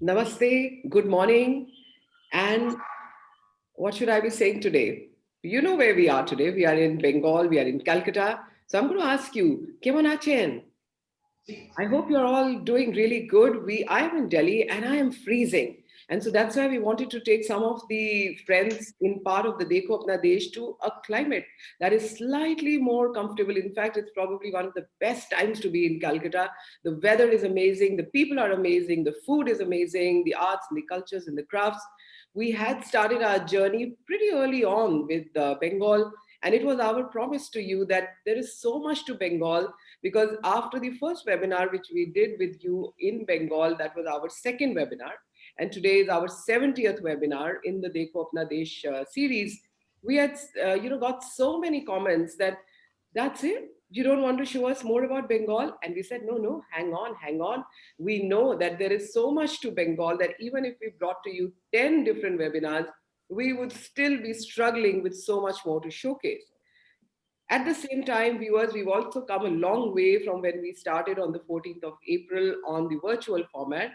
Namaste, good morning, and what should I be saying today? You know where we are today. We are in Bengal, we are in Calcutta. So I'm going to ask you, Kemon achen? I hope you're all doing really good. I am in Delhi and I am freezing. And so that's why we wanted to take some of the friends in part of the Dekho Apna Desh to a climate that is slightly more comfortable. In fact, it's probably one of the best times to be in Calcutta. The weather is amazing, the people are amazing, the food is amazing, the arts and the cultures and the crafts. We had started our journey pretty early on with Bengal, and it was our promise to you that there is so much to Bengal because after the first webinar, which we did with you in Bengal, that was our second webinar. And today is our 70th webinar in the Dekho Apna Desh series. We had, got so many comments that that's it. You don't want to show us more about Bengal? And we said, no, no, hang on, hang on. We know that there is so much to Bengal that even if we brought to you 10 different webinars, we would still be struggling with so much more to showcase. At the same time, viewers, we've also come a long way from when we started on the 14th of April on the virtual format.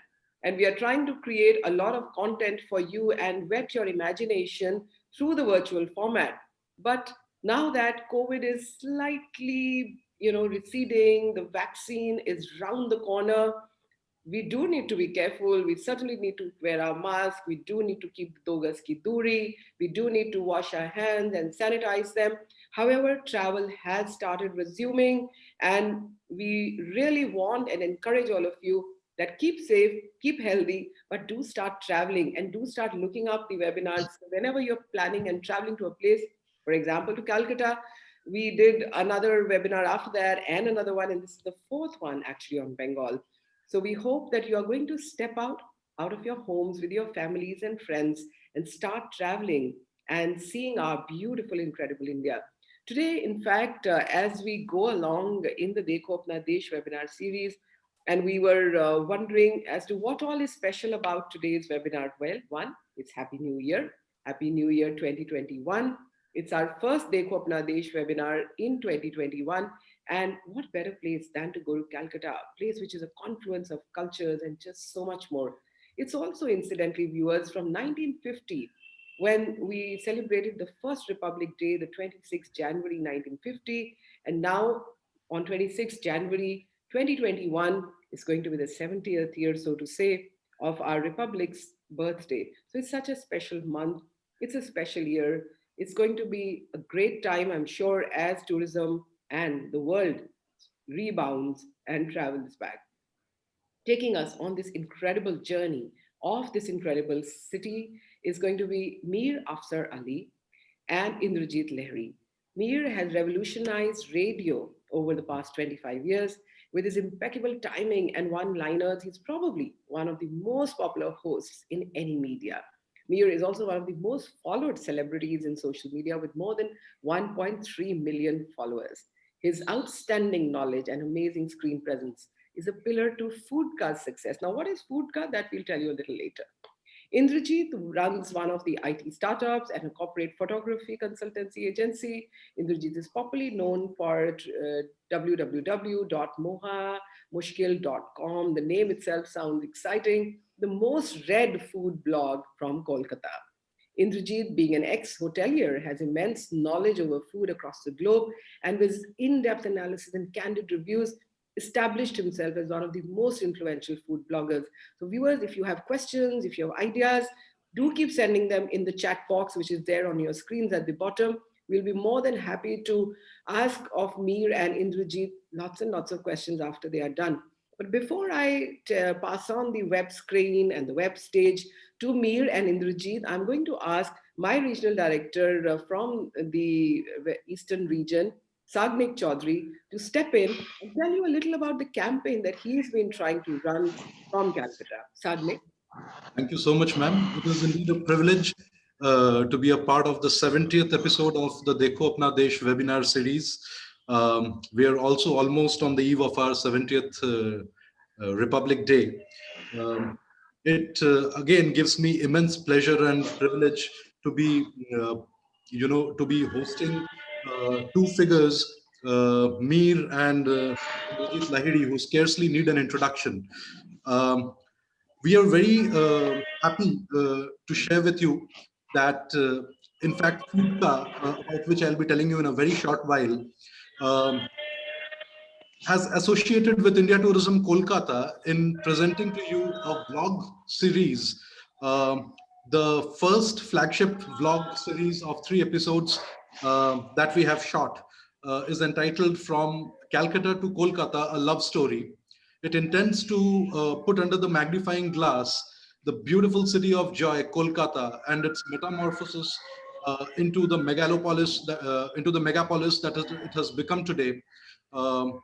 And we are trying to create a lot of content for you and whet your imagination through the virtual format. But now that COVID is slightly, receding, the vaccine is round the corner, we do need to be careful. We certainly need to wear our mask. We do need to keep the dogas ki duri. We do need to wash our hands and sanitize them. However, travel has started resuming, and we really want and encourage all of you that keep safe, keep healthy, but do start traveling and do start looking up the webinars whenever you're planning and traveling to a place, for example, to Calcutta. We did another webinar after that and another one, and this is the fourth one actually on Bengal. So we hope that you are going to step out of your homes with your families and friends and start traveling and seeing our beautiful, incredible India. Today, in fact, as we go along in the Dekho Apna Desh webinar series, and we were wondering as to what all is special about today's webinar. Well, one, it's Happy New Year. Happy New Year 2021. It's our first Dekho Apna Desh webinar in 2021. And what better place than to go to Calcutta, a place which is a confluence of cultures and just so much more. It's also, incidentally, viewers, from 1950, when we celebrated the first Republic Day, the 26th January 1950, and now on 26th January 2021 is going to be the 70th year, so to say, of our Republic's birthday. So it's such a special month. It's a special year. It's going to be a great time, I'm sure, as tourism and the world rebounds and travels back, taking us on this incredible journey of this incredible city is going to be Mir Afsar Ali and Indrajit Lahiri. Mir has revolutionized radio over the past 25 years. With his impeccable timing and one liners, he's probably one of the most popular hosts in any media. Mir is also one of the most followed celebrities in social media with more than 1.3 million followers. His outstanding knowledge and amazing screen presence is a pillar to Foodca's success. Now, what is Foodca? That we'll tell you a little later. Indrajit runs one of the IT startups and a corporate photography consultancy agency. Indrajit is popularly known for www.mohamushkil.com. The name itself sounds exciting. The most read food blog from Kolkata. Indrajit, being an ex hotelier, has immense knowledge over food across the globe, and with his in depth analysis and candid reviews, established himself as one of the most influential food bloggers. So, viewers, if you have questions, if you have ideas, do keep sending them in the chat box, which is there on your screens at the bottom. We'll be more than happy to ask of Mir and Indrajit lots and lots of questions after they are done. But before I pass on the web screen and the web stage to Mir and Indrajit, I'm going to ask my regional director from the Eastern region, Sagnik Chaudhary, to step in and tell you a little about the campaign that he's been trying to run from Calcutta. Sagnik. Thank you so much, ma'am. It is indeed a privilege to be a part of the 70th episode of the Dekho Apna Desh webinar series. We are also almost on the eve of our 70th Republic Day. Um, it again gives me immense pleasure and privilege to be, to be hosting two figures, Mir and Indrajit Lahiri, who scarcely need an introduction. Um, We are very happy to share with you that, in fact, Foodka, about which I'll be telling you in a very short while, um, has associated with India Tourism Kolkata in presenting to you a vlog series. The first flagship vlog series of 3 episodes that we have shot is entitled From Calcutta to Kolkata, a Love Story. It intends to put under the magnifying glass the beautiful city of joy, Kolkata, and its metamorphosis into the megalopolis, into the megapolis that it has become today. Um,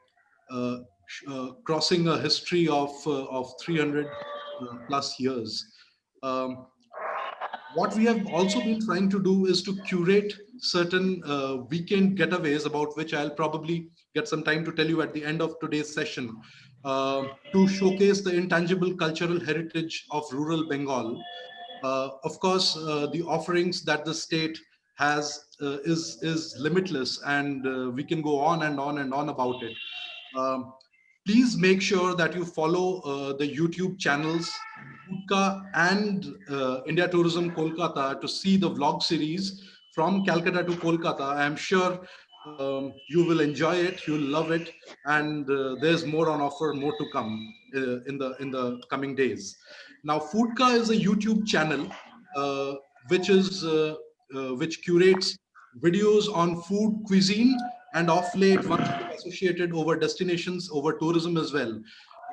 Crossing a history of 300 plus years. Um, what we have also been trying to do is to curate certain weekend getaways, about which I'll probably get some time to tell you at the end of today's session, to showcase the intangible cultural heritage of rural Bengal. Of course, the offerings that the state has is limitless, and we can go on and on and on about it. Um, Please make sure that you follow the YouTube channels Foodka and India Tourism Kolkata to see the vlog series From Calcutta to Kolkata. I am sure you will enjoy it, you'll love it, and there's more on offer, more to come in the coming days. Now, Foodka is a YouTube channel uh, which curates videos on food, cuisine, and off late, once we have associated over destinations, over tourism as well.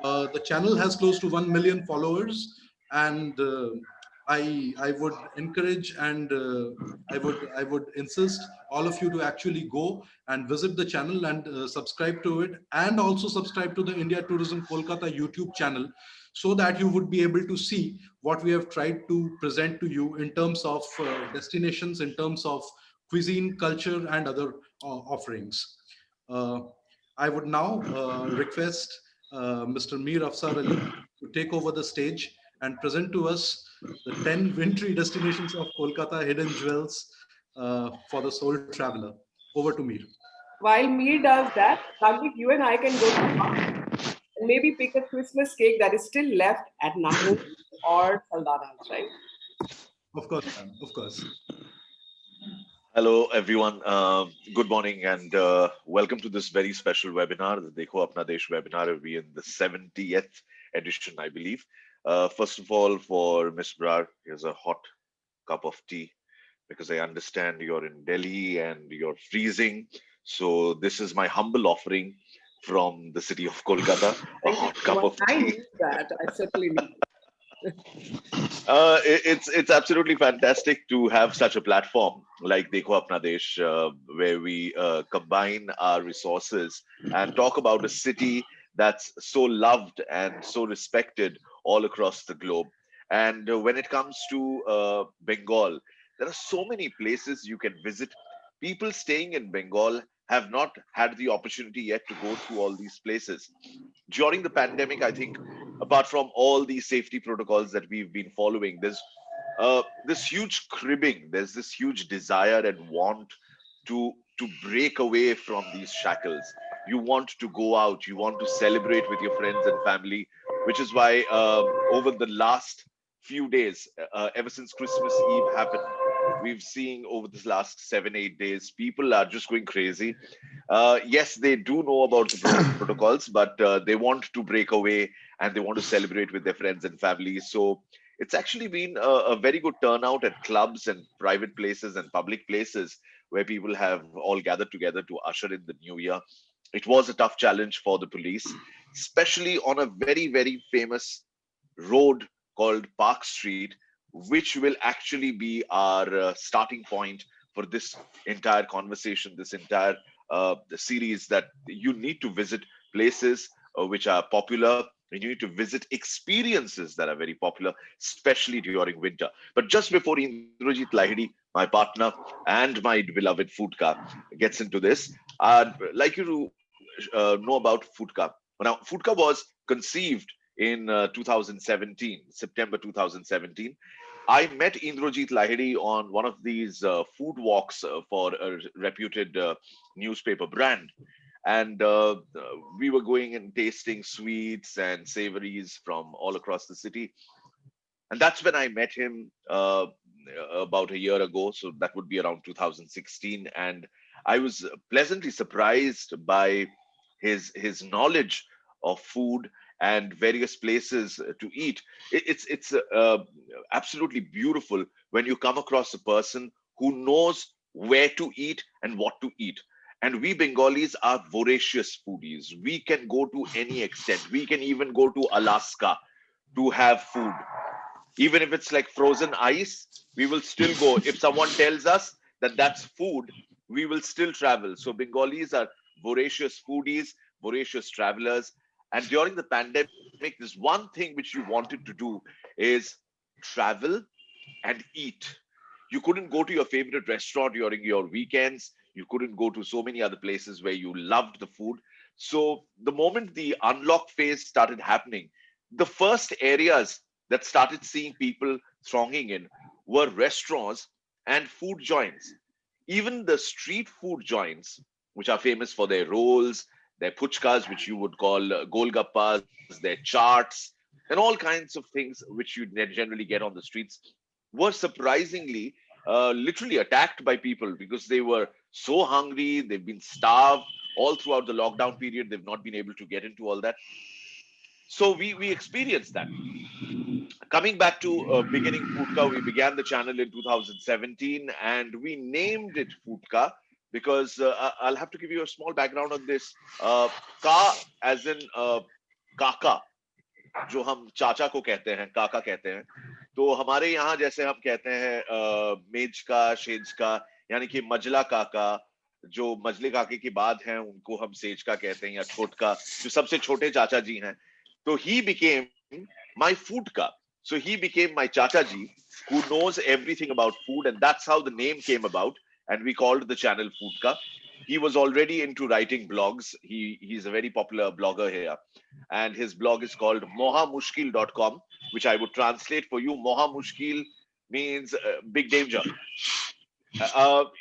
The channel has close to 1 million followers, and I would encourage and I would insist all of you to actually go and visit the channel and subscribe to it, and also subscribe to the India Tourism Kolkata YouTube channel, so that you would be able to see what we have tried to present to you in terms of destinations, in terms of cuisine, culture, and other offerings. Uh, I would now request Mr. Mir Afsar Ali to take over the stage and present to us the 10 wintry destinations of Kolkata, hidden jewels for the soul traveler. Over to Mir. While Mir does that, Ragnik, you and I can go to and maybe pick a Christmas cake that is still left at Nahru or Saldana's, right? Of course, ma'am. Of course. Hello, everyone. Good morning and welcome to this very special webinar, the Dekho Apna Desh webinar. We're in the 70th edition, I believe. First of all, for Miss Brar, here's a hot cup of tea because I understand you're in Delhi and you're freezing. So this is my humble offering from the city of Kolkata, a Thank you hot so cup much. of I tea. need that. I certainly need It's absolutely fantastic to have such a platform like Dekho Apna Desh, where we combine our resources and talk about a city that's so loved and so respected all across the globe. And when it comes to Bengal, there are so many places you can visit. People staying in Bengal have not had the opportunity yet to go through all these places. During the pandemic, I think, apart from all these safety protocols that we've been following, there's this huge cribbing, there's this huge desire and want to break away from these shackles. You want to go out, you want to celebrate with your friends and family, which is why over the last few days, ever since Christmas Eve happened, we've seen over this last 7 8 days, people are just going crazy. Yes, they do know about the protocols, but they want to break away and they want to celebrate with their friends and families. So it's actually been a very good turnout at clubs and private places and public places where people have all gathered together to usher in the new year. It was a tough challenge for the police, especially on a very, very famous road called Park Street, which will actually be our starting point for this entire conversation, this entire the series, that you need to visit places which are popular. And you need to visit experiences that are very popular, especially during winter. But just before Indrajit Lahiri, my partner and my beloved Foodka, gets into this, I'd like you to know about Foodka. Now, Foodka was conceived in 2017, September 2017. I met Indrajit Lahiri on one of these food walks for a reputed newspaper brand. And we were going and tasting sweets and savories from all across the city. And that's when I met him about a year ago. So that would be around 2016. And I was pleasantly surprised by his knowledge of food and various places to eat. It's absolutely beautiful when you come across a person who knows where to eat and what to eat. And we Bengalis are voracious foodies. We can go to any extent. We can even go to Alaska to have food. Even if it's like frozen ice, we will still go. If someone tells us that that's food, we will still travel. So Bengalis are voracious foodies, voracious travelers. And during the pandemic, there's one thing which you wanted to do is travel and eat. You couldn't go to your favorite restaurant during your weekends. You couldn't go to so many other places where you loved the food. So the moment the unlock phase started happening, the first areas that started seeing people thronging in were restaurants and food joints. Even the street food joints, which are famous for their rolls, their puchkas, which you would call golgappas, their charts, and all kinds of things which you generally get on the streets, were surprisingly literally attacked by people because they were so hungry, they've been starved all throughout the lockdown period, they've not been able to get into all that. So we experienced that. Coming back to beginning Foodka, we began the channel in 2017 and we named it Foodka because I'll have to give you a small background on this. Ka as in kaka, जो हम चाचा को कहते हैं, काका कहते हैं, तो हमारे यहाँ जैसे हम कहते हैं मेज का, शेज का, यानी कि मजला काका, जो मजले काके के बाद हैं उनको हम सेज का कहते हैं, या छोट का, जो सबसे छोटे चाचा जी हैं. तो he became my food ka. So he became my chacha ji who knows everything about food, and that's how the name came about. And we called the channel Foodka. He was already into writing blogs. He's a very popular blogger here, and his blog is called mohamushkil.com, which I would translate for you. Moha Mushkil means big danger.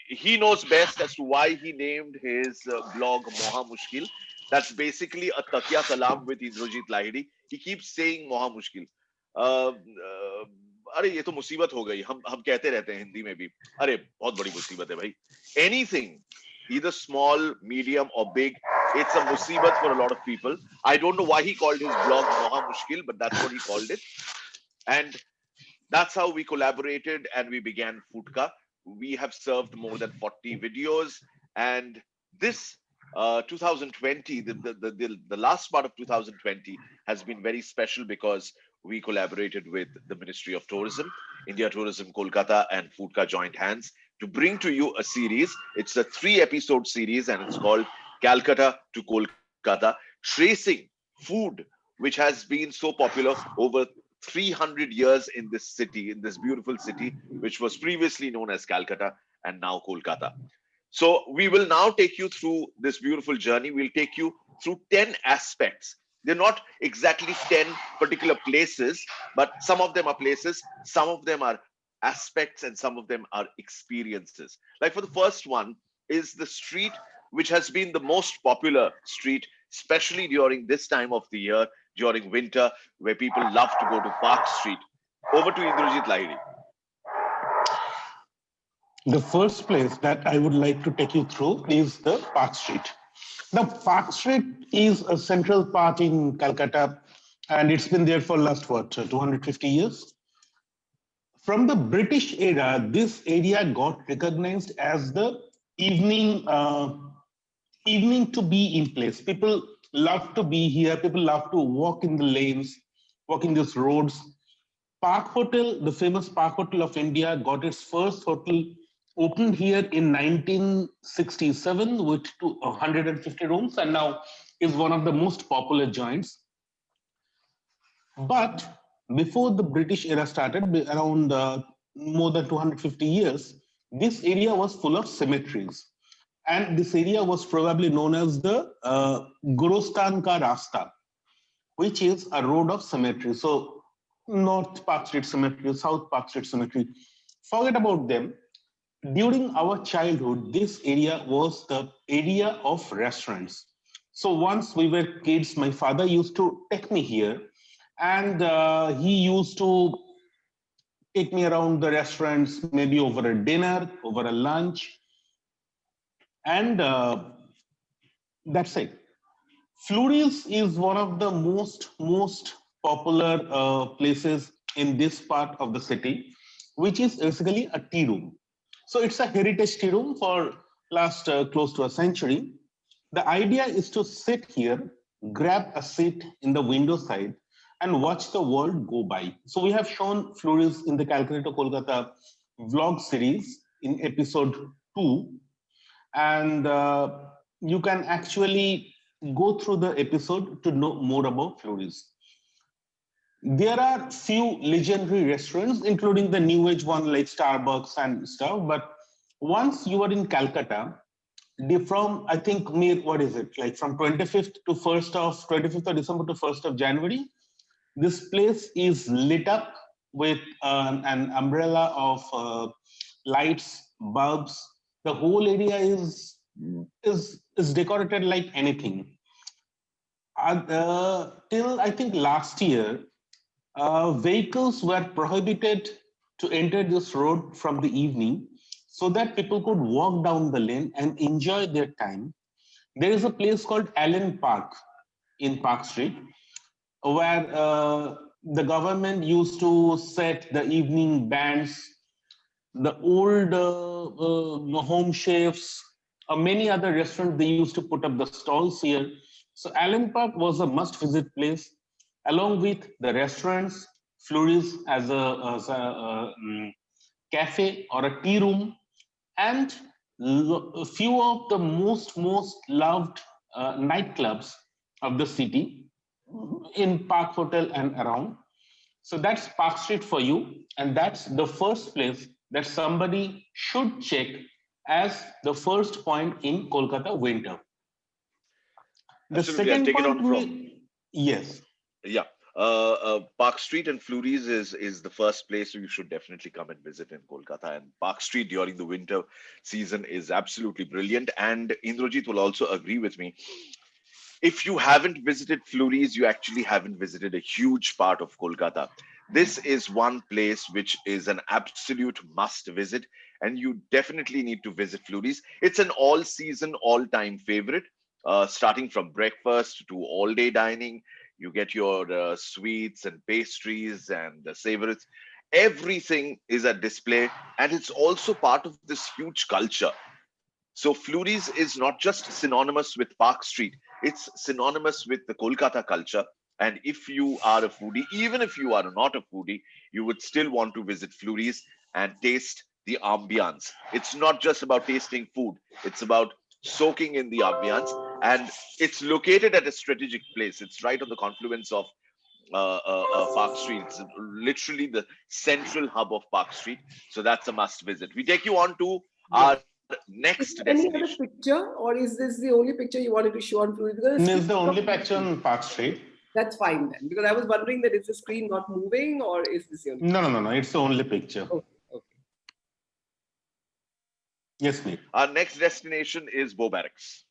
He knows best as to why he named his blog Moha Mushkil. That's basically a takya kalam with Indrajit Lahiri. He keeps saying Moha Mushkil. अरे ये तो मुसीबत हो गई. हम कहते रहते हैं हिंदी में भी, अरे बहुत बड़ी मुसीबत है भाई. Anything, either small, medium or big, it's a musibat for a lot of people. I don't know why he called his blog Moha Mushkil, but that's what he called it. And that's how we collaborated and we began Foodka. We have served more than 40 videos, and this 2020, the last part of 2020 has been very special because we collaborated with the Ministry of Tourism, India Tourism Kolkata, and Foodka joined hands to bring to you a series. It's a 3-episode series and it's called Calcutta to Kolkata, tracing food which has been so popular over 300 years in this city, in this beautiful city, which was previously known as Calcutta and now Kolkata. So we will now take you through this beautiful journey. We'll take you through 10 aspects. They're not exactly 10 particular places, but some of them are places, some of them are aspects, and some of them are experiences. Like for the first one is the street, which has been the most popular street, especially during this time of the year, during winter, where people love to go to Park Street. Over to Indrajit Lahiri. The first place that I would like to take you through is the Park Street. The Park Street is a central part in Calcutta, and it's been there for last, 250 years? From the British era, this area got recognized as the evening to be in place. People love to be here. People love to walk in the lanes, walk in these roads. Park Hotel, the famous Park Hotel of India, got its first hotel opened here in 1967 with 150 rooms, and now is one of the most popular joints. But before the British era started, around more than 250 years, this area was full of cemeteries. And this area was probably known as the Gorostan Ka Rasta, which is a road of cemetery. So North Park Street Cemetery, South Park Street Cemetery, forget about them. During our childhood, this area was the area of restaurants. So once we were kids, my father used to take me here, and he used to take me around the restaurants, maybe over a dinner, over a lunch, and that's it. Flurys is one of the most popular places in this part of the city, which is basically a tea room. So it's a heritage tea room for last close to a century. The idea is to sit here, grab a seat in the window side, and watch the world go by. So we have shown Flurys in the Calcutta to Kolkata vlog series in episode 2, and you can actually go through the episode to know more about Flurys. There are few legendary restaurants, including the new age one like Starbucks and stuff. But once you are in Calcutta, from I think what is it like from 25th to 1st of 25th of December to 1st of January, this place is lit up with an umbrella of lights, bulbs. The whole area is decorated like anything. Till I think last year, vehicles were prohibited to enter this road from the evening so that people could walk down the lane and enjoy their time. There is a place called Allen Park in Park Street where the government used to set the evening bands, the old home chefs, many other restaurants, they used to put up the stalls here. So Allen Park was a must-visit place, along with the restaurants, Flurys as a cafe or a tea room, and a few of the most loved nightclubs of the city in Park Hotel and around. So that's Park Street for you, and that's the first place that somebody should check as the first point in Kolkata winter. The Absolutely. I'll second take it point, on from. yes. Yeah. Park Street and Flurys is the first place you should definitely come and visit in Kolkata. And Park Street during the winter season is absolutely brilliant. And Indrajit will also agree with me. If you haven't visited Flurys, you actually haven't visited a huge part of Kolkata. This is one place which is an absolute must visit, and you definitely need to visit Flurys. It's an all season, all time favorite, starting from breakfast to all day dining. You get your sweets and pastries and savories. Everything is at display, and it's also part of this huge culture. So Flurys is not just synonymous with Park Street, it's synonymous with the Kolkata culture. And if you are a foodie, even if you are not a foodie, you would still want to visit Flurys and taste the ambiance. It's not just about tasting food, it's about soaking in the ambiance. And it's located at a strategic place. It's right on the confluence of Park Street. It's literally the central hub of Park Street. So that's a must visit. We take you on to our Is next there any other destination. picture, or is this the only picture you wanted to show on Flurys? Because This is the only picture on Park Street. that's fine then, because I was wondering that is the screen not moving, or is this the only? No. It's the only picture. Okay. Yes, Nick. Our next destination is Bow Barracks.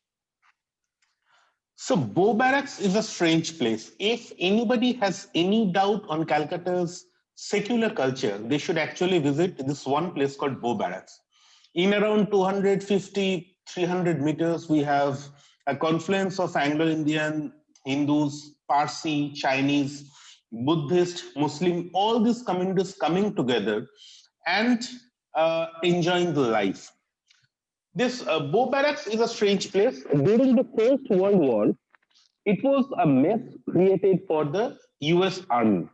So Bow Barracks is a strange place. If anybody has any doubt on Calcutta's secular culture, they should actually visit this one place called Bow Barracks. In around 250, 300 meters, we have a confluence of Anglo-Indian, Hindus, Parsi, Chinese, Buddhist, Muslim, all these communities coming together and enjoying the life. This Bow Barracks is a strange place. During the First World War, it was a mess created for the US Army.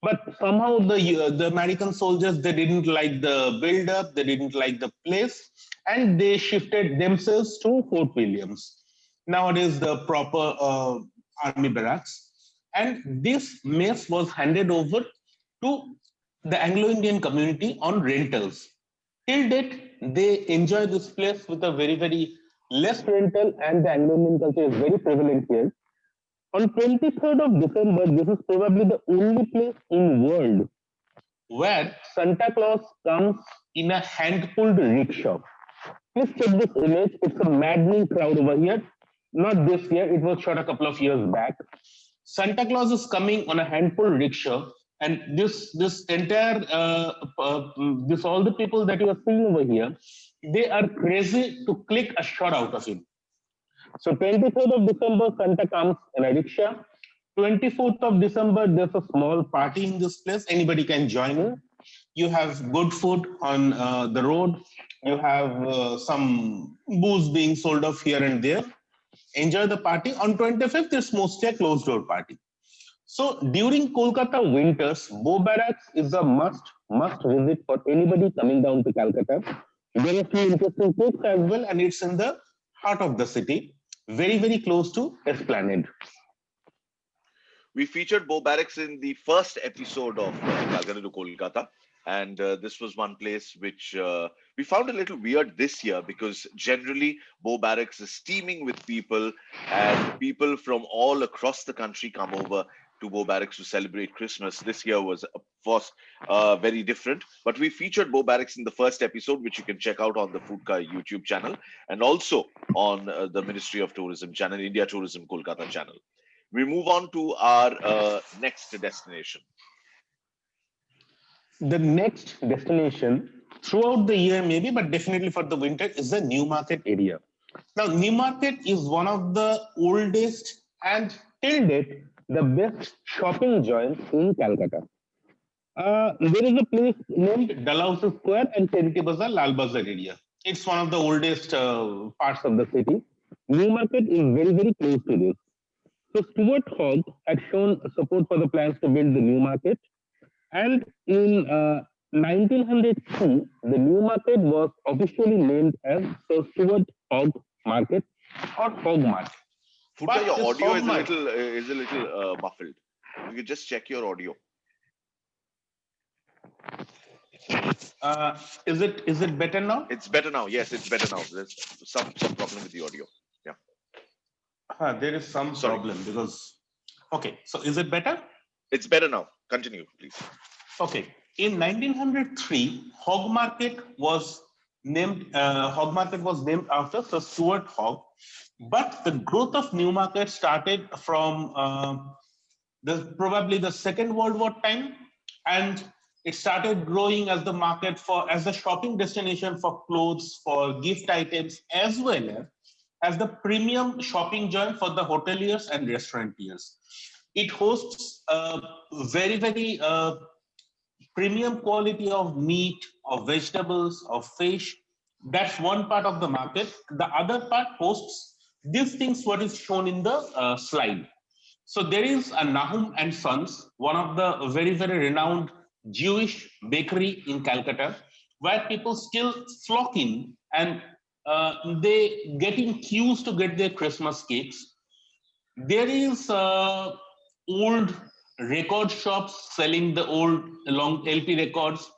But somehow the American soldiers, they didn't like the build-up, they didn't like the place, and they shifted themselves to Fort Williams. Nowadays, the proper army barracks. And this mess was handed over to the Anglo-Indian community on rentals. Till date, they enjoy this place with a very less rental, and the Anglo-Indian culture is very prevalent here. On 23rd of December, this is probably the only place in world where Santa Claus comes in a hand-pulled rickshaw. Please check this image. It's a maddening crowd over here. Not this year, it was shot a couple of years back. Santa Claus is coming on a hand-pulled rickshaw, And this entire this all the people that you are seeing over here, they are crazy to click a shot out of it. So 23rd of December, Santa comes in a rickshaw. 24th of December, there's a small party in this place. Anybody can join in. You have good food on the road. You have some booze being sold off here and there. Enjoy the party. On 25th, it's mostly a closed door party. So during Kolkata winters, Bow Barracks is a must visit for anybody coming down to Calcutta. There are few interesting places as well, and it's in the heart of the city, very close to Esplanade. We featured Bow Barracks in the first episode of Calcutta to Kolkata. And this was one place which we found a little weird this year, because generally Bow Barracks is teeming with people, and people from all across the country come over to Bow Barracks to celebrate Christmas. This year was, of course, very different. But we featured Bow Barracks in the first episode, which you can check out on the Foodka YouTube channel, and also on the Ministry of Tourism channel, India Tourism Kolkata channel. We move on to our next destination. The next destination throughout the year, maybe, but definitely for the winter, is the Newmarket area. Now, Newmarket is one of the oldest and till date the best shopping joint in Calcutta. There is a place named Dalhousie Square and Charity Bazaar, Lal Bazaar area. It's one of the oldest parts of the city. Newmarket is very close to this. So Stuart Hogg had shown support for the plans to build the Newmarket. And in 1902, the Newmarket was officially named as Sir Stuart Hogg Market or Hogg Market. Foodka, your audio is a little muffled. You can just check your audio. Is it better now? It's better now. Yes, it's better now. There's some problem with the audio. Yeah. There is some problem because. Okay, so is it better? It's better now. Continue, please. Okay. In 1903, Hogg Market was named after Sir Stuart Hogg, but the growth of Newmarket started from probably the Second World War time, and it started growing as the market as a shopping destination for clothes, for gift items, as well as the premium shopping joint for the hoteliers and restaurateurs. It hosts very premium quality of meat, of vegetables, of fish. That's one part of the market. The other part hosts these things, what is shown in the slide. So there is a Nahum and Sons, one of the very renowned Jewish bakery in Calcutta, where people still flock in and they get in queues to get their Christmas cakes. There is old record shops selling the old long LP records.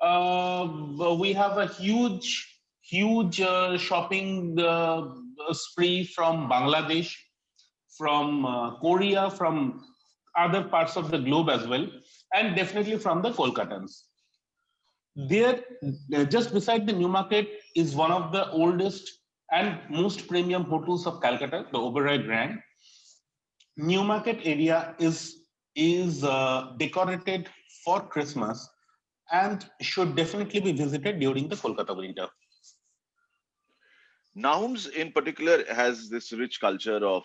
We have a huge shopping spree from Bangladesh, from Korea, from other parts of the globe as well, and definitely from the Kolkatans. There, just beside the Newmarket, is one of the oldest and most premium hotels of Calcutta, the Oberoi Grand. Newmarket area is decorated for Christmas and should definitely be visited during the Kolkata winter. Nahum's in particular has this rich culture of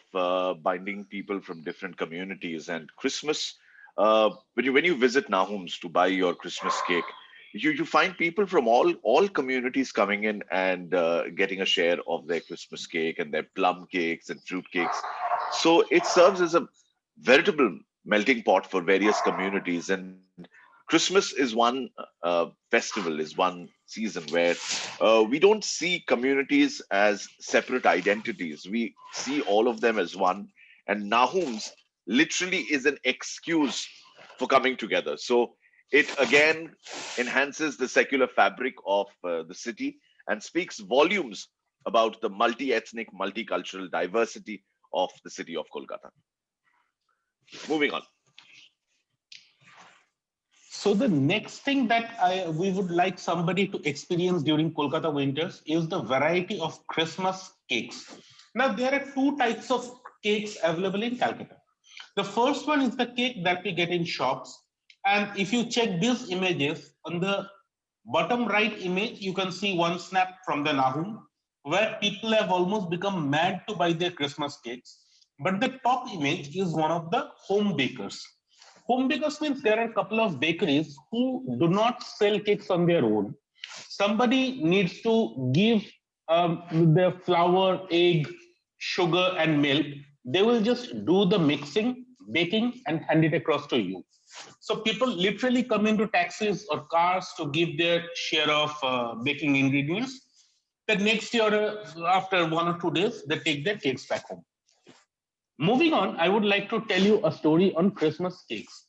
binding people from different communities, and Christmas, when you visit Nahum's to buy your Christmas cake, you find people from all communities coming in and getting a share of their Christmas cake and their plum cakes and fruit cakes. So it serves as a veritable melting pot for various communities. And Christmas is one festival, is one season where we don't see communities as separate identities. We see all of them as one. And Nahum's literally is an excuse for coming together. So it again enhances the secular fabric of the city and speaks volumes about the multi-ethnic, multicultural diversity of the city of Kolkata. Moving on. So the next thing that we would like somebody to experience during Kolkata winters is the variety of Christmas cakes. Now, there are two types of cakes available in Calcutta. The first one is the cake that we get in shops, And if you check these images, on the bottom right image, you can see one snap from the Nahum, where people have almost become mad to buy their Christmas cakes. But the top image is one of the home bakers. Home bakers means there are a couple of bakeries who do not sell cakes on their own. Somebody needs to give the flour, egg, sugar, and milk. They will just do the mixing, baking, and hand it across to you. So people literally come into taxis or cars to give their share of baking ingredients. The next year, after 1 or 2 days, they take their cakes back home. Moving on, I would like to tell you a story on Christmas cakes.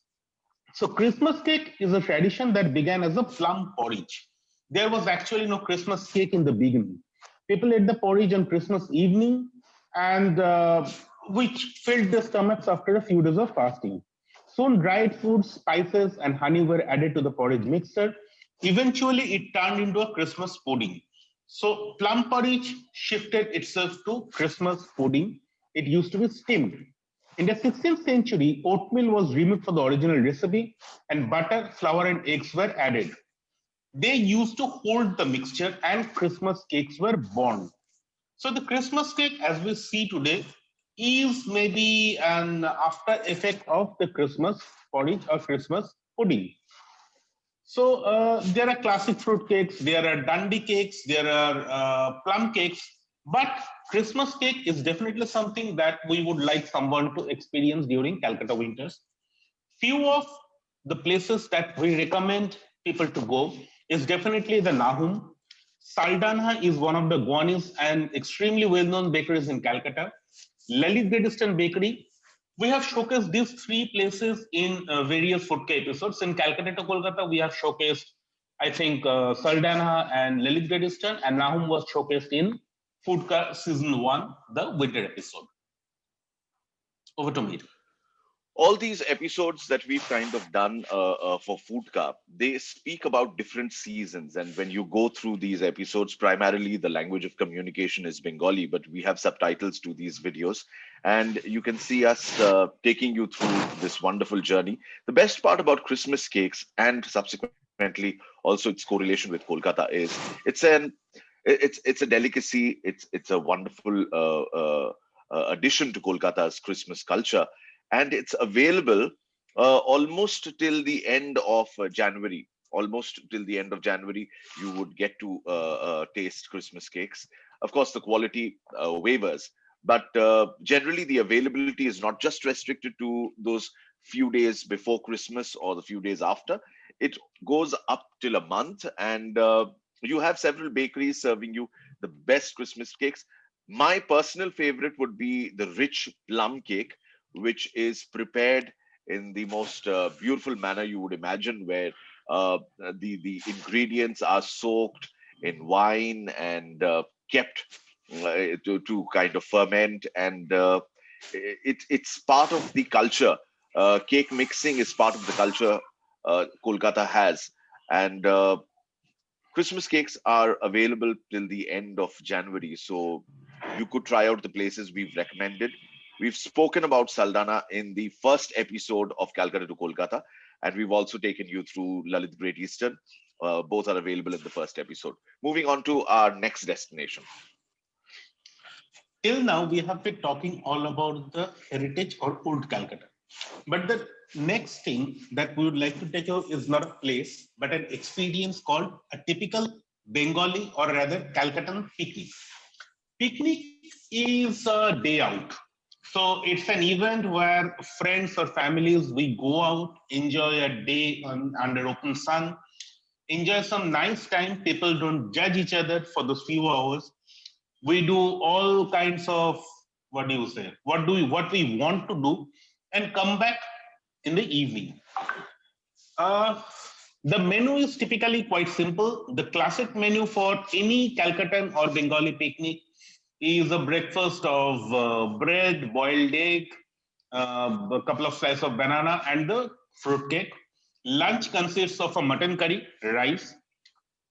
So Christmas cake is a tradition that began as a plum porridge. There was actually no Christmas cake in the beginning. People ate the porridge on Christmas evening, and which filled their stomachs after a few days of fasting. Soon, dried fruits, spices, and honey were added to the porridge mixture. Eventually, it turned into a Christmas pudding. So, plum porridge shifted itself to Christmas pudding. It used to be steamed. In the 16th century, oatmeal was removed from the original recipe, and butter, flour, and eggs were added. They used to hold the mixture, and Christmas cakes were born. So the Christmas cake, as we see today, is maybe an after effect of the Christmas porridge or Christmas pudding. So there are classic fruit cakes, there are Dundee cakes, there are plum cakes, but Christmas cake is definitely something that we would like someone to experience during Calcutta winters. Few of the places that we recommend people to go is definitely the Nahum. Saldanha is one of the Goanis and extremely well-known bakeries in Calcutta. Lalit Grediston Bakery. We have showcased these three places in various Foodka episodes. In Calcutta to Kolkata, we have showcased, I think, Saldanha and Lalit Grediston, and Nahum was showcased in Foodka Season 1, the winter episode. Over to me. All these episodes that we've kind of done for Food Cup, they speak about different seasons. And when you go through these episodes, primarily the language of communication is Bengali, but we have subtitles to these videos. And you can see us taking you through this wonderful journey. The best part about Christmas cakes and subsequently also its correlation with Kolkata is it's a delicacy. It's a wonderful addition to Kolkata's Christmas culture, and it's available almost till the end of January. Almost till the end of January, you would get to taste Christmas cakes. Of course, the quality wavers, but generally the availability is not just restricted to those few days before Christmas or the few days after. It goes up till a month, and you have several bakeries serving you the best Christmas cakes. My personal favorite would be the rich plum cake, which is prepared in the most beautiful manner you would imagine, where the ingredients are soaked in wine and kept to kind of ferment, and it's part of the culture. Cake mixing is part of the culture Kolkata has, and Christmas cakes are available till the end of January, so you could try out the places we've recommended. We've spoken about Saldana in the first episode of Calcutta to Kolkata, and we've also taken you through Lalit Great Eastern. Both are available in the first episode. Moving on to our next destination. Till now, we have been talking all about the heritage or old Calcutta. But the next thing that we would like to take you is not a place, but an experience called a typical Bengali or rather Calcuttan picnic. Picnic is a day out. So it's an event where friends or families, we go out, enjoy a day under open sun, enjoy some nice time. People don't judge each other for those few hours. We do all kinds of, what do you say, what we want to do, and come back in the evening. The menu is typically quite simple. The classic menu for any Calcuttan or Bengali picnic is a breakfast of bread, boiled egg, a couple of slices of banana, and the fruit cake. Lunch consists of a mutton curry, rice.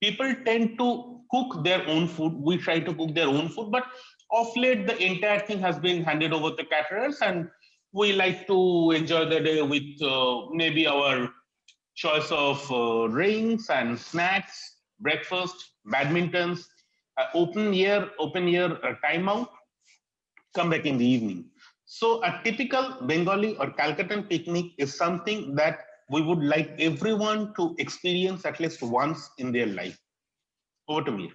People tend to cook their own food. We try to cook their own food, but of late, the entire thing has been handed over to caterers, and we like to enjoy the day with maybe our choice of drinks and snacks, breakfast, badmintons, open air time out, come back in the evening. So a typical Bengali or Calcuttan picnic is something that we would like everyone to experience at least once in their life. Over to me.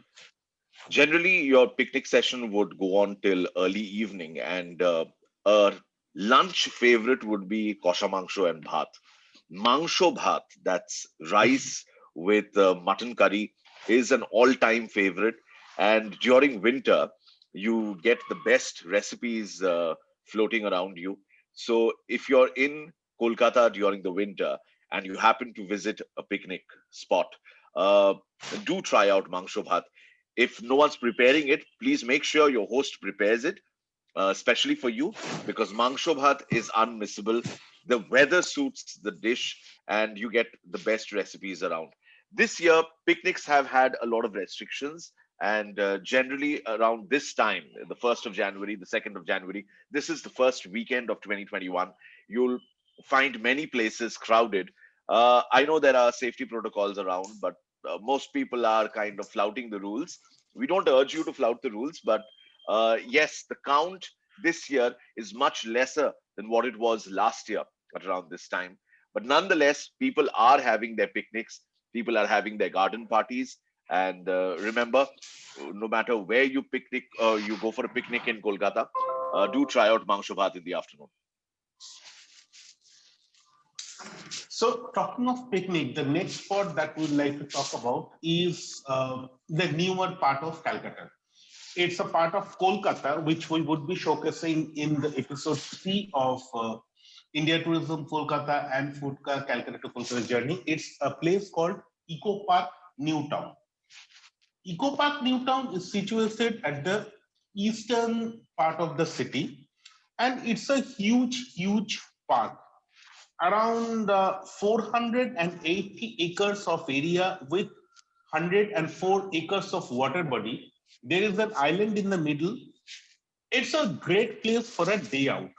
Generally, your picnic session would go on till early evening, and a lunch favorite would be kosha mangsho and bhat. Mangsho bhat, that's rice with mutton curry, is an all-time favorite. And during winter, you get the best recipes floating around you. So if you're in Kolkata during the winter and you happen to visit a picnic spot, uh, do try out mangsho bhat. If no one's preparing it, please make sure your host prepares it, especially for you, because mangsho bhat is unmissable. The weather suits the dish, and you get the best recipes around. This year, picnics have had a lot of restrictions, and generally around this time, the 1st of January, the 2nd of January, this is the first weekend of 2021. You'll find many places crowded. I know there are safety protocols around, but most people are kind of flouting the rules. We don't urge you to flout the rules, but yes, the count this year is much lesser than what it was last year at around this time. But nonetheless, people are having their picnics, people are having their garden parties. And remember, no matter where you picnic, you go for a picnic in Kolkata, do try out Mangsho Bhat in the afternoon. So, talking of picnic, the next spot that we'd like to talk about is the newer part of Calcutta. It's a part of Kolkata, which we would be showcasing in the episode 3 of India Tourism Kolkata and Foodka Calcutta to Kolkata journey. It's a place called Eco Park New Town. Eco Park New Town is situated at the eastern part of the city, and it's a huge park, around 480 acres of area with 104 acres of water body. There is an island in the middle. It's a great place for a day out.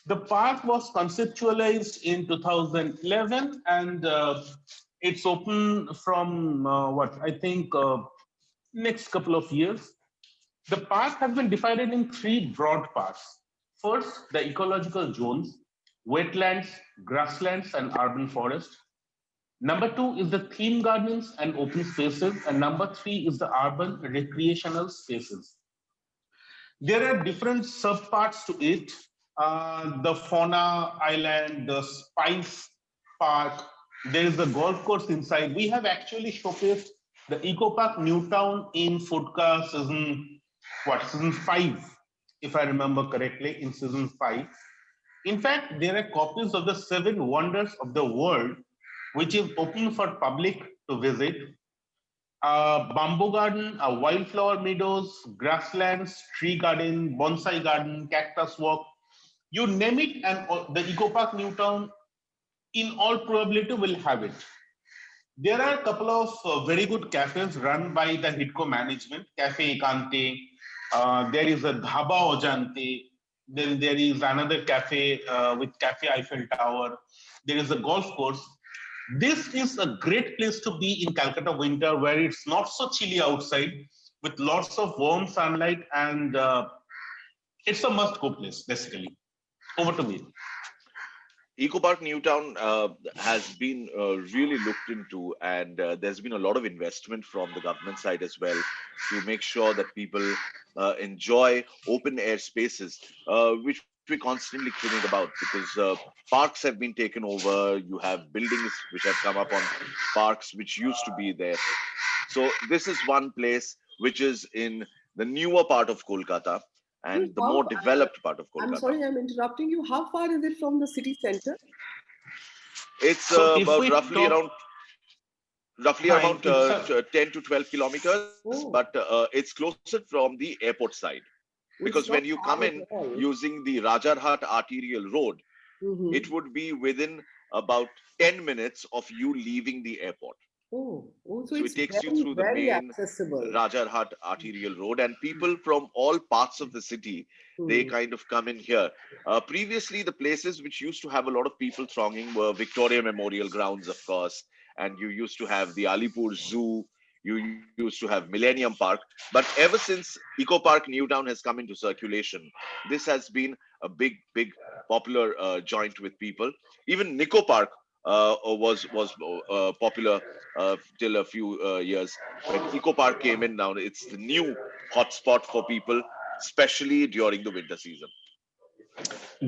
The park was conceptualized in 2011, and it's open from what I think next couple of years. The park has been divided in three broad parts. First, the ecological zones, wetlands, grasslands, and urban forest. Number two is the theme gardens and open spaces. And number three is the urban recreational spaces. There are different subparts to it. The fauna island, the spice park, there is the golf course inside. We have actually showcased the Eco Park Newtown in Foodka season 5, if I remember correctly, in season 5. In fact, there are copies of the 7 wonders of the world, which is open for public to visit. Bamboo garden, wildflower meadows, grasslands, tree garden, bonsai garden, cactus walk, you name it, and the Eco Park Newtown, in all probability, will have it. There are a couple of very good cafes run by the HITCO management, Cafe Ekante, there is a Dhaba Ojante, then there is another cafe with Cafe Eiffel Tower, there is a golf course. This is a great place to be in Calcutta winter, where it's not so chilly outside, with lots of warm sunlight, and it's a must-go place, basically. Over to me. Eco Park Newtown has been really looked into, and there's been a lot of investment from the government side as well to make sure that people enjoy open air spaces, which we're constantly crooning about, because parks have been taken over. You have buildings which have come up on parks which used to be there. So this is one place which is in the newer part of Kolkata and the more developed part of I'm Kolkata. sorry, I'm interrupting you. How far is it from the city center? It's So if about we roughly talk- around Fine, it's a- 10 to 12 kilometers, Oh. but it's closer from the airport side. Because It's when not you far come at in all. using the Rajarhat arterial road, Mhm. it would be within about 10 minutes of you leaving the airport. So So it's it takes you very, through the very main accessible. Rajarhat arterial road, and people from all parts of the city, they Hmm. kind of come in here. Previously, the places which used to have a lot of people thronging were Victoria Memorial Grounds, of course, and you used to have the Alipur Zoo. You used to have Millennium Park, but ever since Eco Park Newtown has come into circulation, this has been a big popular joint with people. Even Nico Park was popular till a few years. When Eco Park came in now, it's the new hotspot for people, especially during the winter season.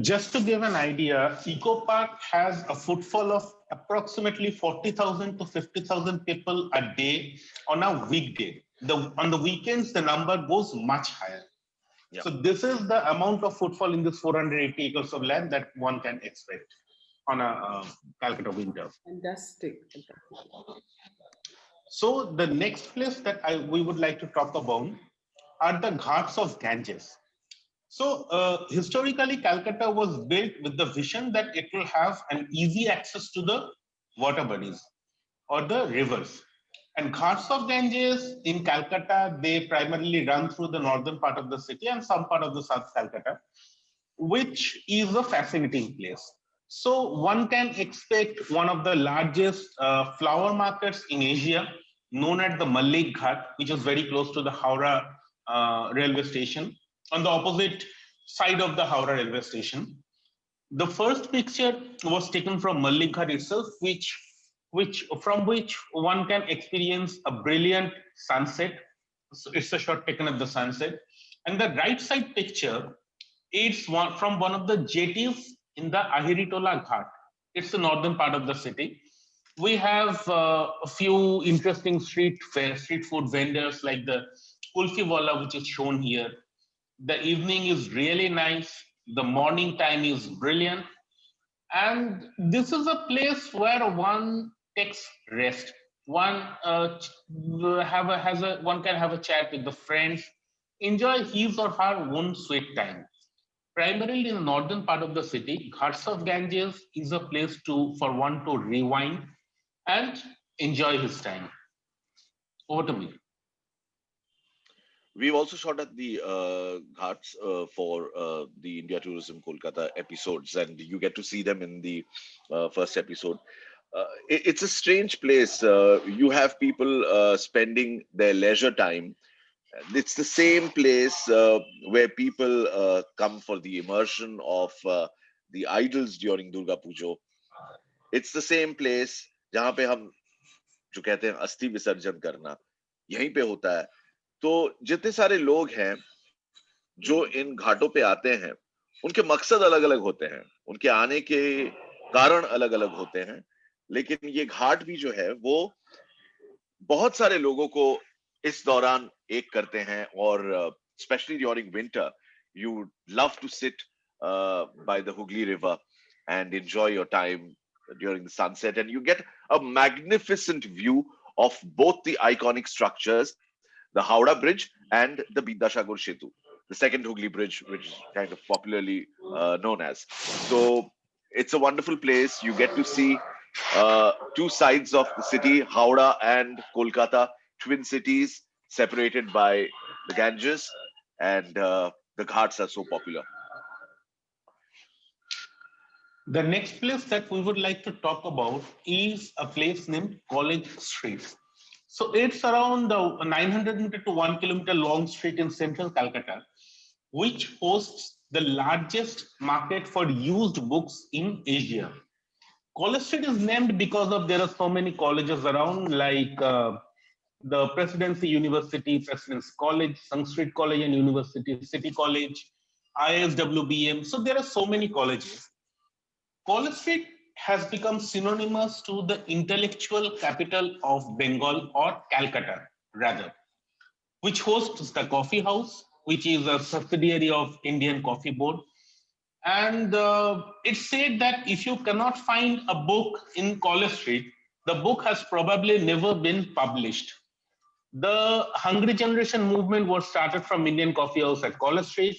Just to give an idea, Eco Park has a footfall of approximately 40,000 to 50,000 people a day on a weekday. On the weekends, the number goes much higher. Yeah. So this is the amount of footfall in this 480 acres of land that one can expect on a Calcutta winter. Fantastic. So the next place that we would like to talk about are the Ghats of Ganges. So historically, Calcutta was built with the vision that it will have an easy access to the water bodies or the rivers. And Ghats of Ganges in Calcutta, they primarily run through the northern part of the city and some part of the South Calcutta, which is a fascinating place. So one can expect one of the largest flower markets in Asia, known as the Malik Ghat, which is very close to the Howrah railway station, on the opposite side of the Howrah railway station. The first picture was taken from Malik Ghat itself, from which one can experience a brilliant sunset. So it's a shot taken at the sunset. And the right side picture, it's from one of the jetties in the Ahiritola Ghat. It's the northern part of the city. We have a few interesting street food vendors like the Kulfi Wala, which is shown here. The evening is really nice. The morning time is brilliant. And this is a place where one takes rest. One one can have a chat with the friends, enjoy his or her own sweet time. Primarily in the northern part of the city, Ghats of Ganges is a place for one to rewind and enjoy his time. Over to me. We've also shot at the Ghats for the India Tourism Kolkata episodes, and you get to see them in the first episode. It's a strange place. You have people spending their leisure time. It's the same place where people come for the immersion of the idols during Durga Puja. It's the same place जहाँ पे हम जो कहते हैं अस्थि विसर्जन करना यहीं पे होता है. तो जितने सारे लोग हैं जो इन घाटों पे आते हैं, उनके मकसद अलग अलग होते हैं, उनके आने के कारण अलग अलग होते हैं, लेकिन ये घाट भी जो है वो बहुत सारे लोगों को इस दौरान एक करते हैं. और especially during winter, you love to sit by the Hooghly River and enjoy your time during the sunset, and you get a magnificent view of both the iconic structures, the Howrah Bridge and the Bidashagar Setu, the second Hooghly Bridge, which is kind of popularly known as. So it's a wonderful place. You get to see two sides of the city, Howrah and Kolkata, twin cities separated by the Ganges, and the Ghats are so popular. The next place that we would like to talk about is a place named College Street. So it's around 900 meter to 1 kilometer long street in central Calcutta, which hosts the largest market for used books in Asia. College Street is named because of there are so many colleges around, like the Presidency University, President's College, Sanskrit College and University, City College, ISWBM. So there are so many colleges. College Street has become synonymous to the intellectual capital of Bengal, or Calcutta, rather, which hosts the Coffee House, which is a subsidiary of Indian Coffee Board. And it's said that if you cannot find a book in College Street, the book has probably never been published. The Hungry Generation movement was started from Indian Coffee House at College Street.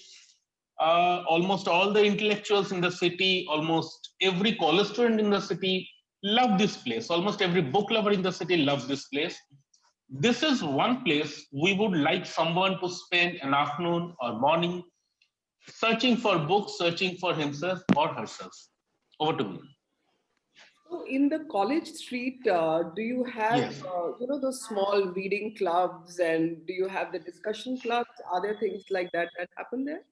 Almost all the intellectuals in the city, almost every college student in the city love this place. Almost every book lover in the city loves this place. This is one place we would like someone to spend an afternoon or morning searching for books, searching for himself or herself. Over to me. So in the College Street, do you have, Yes. those small reading clubs, and do you have the discussion clubs? Are there things like that happen there?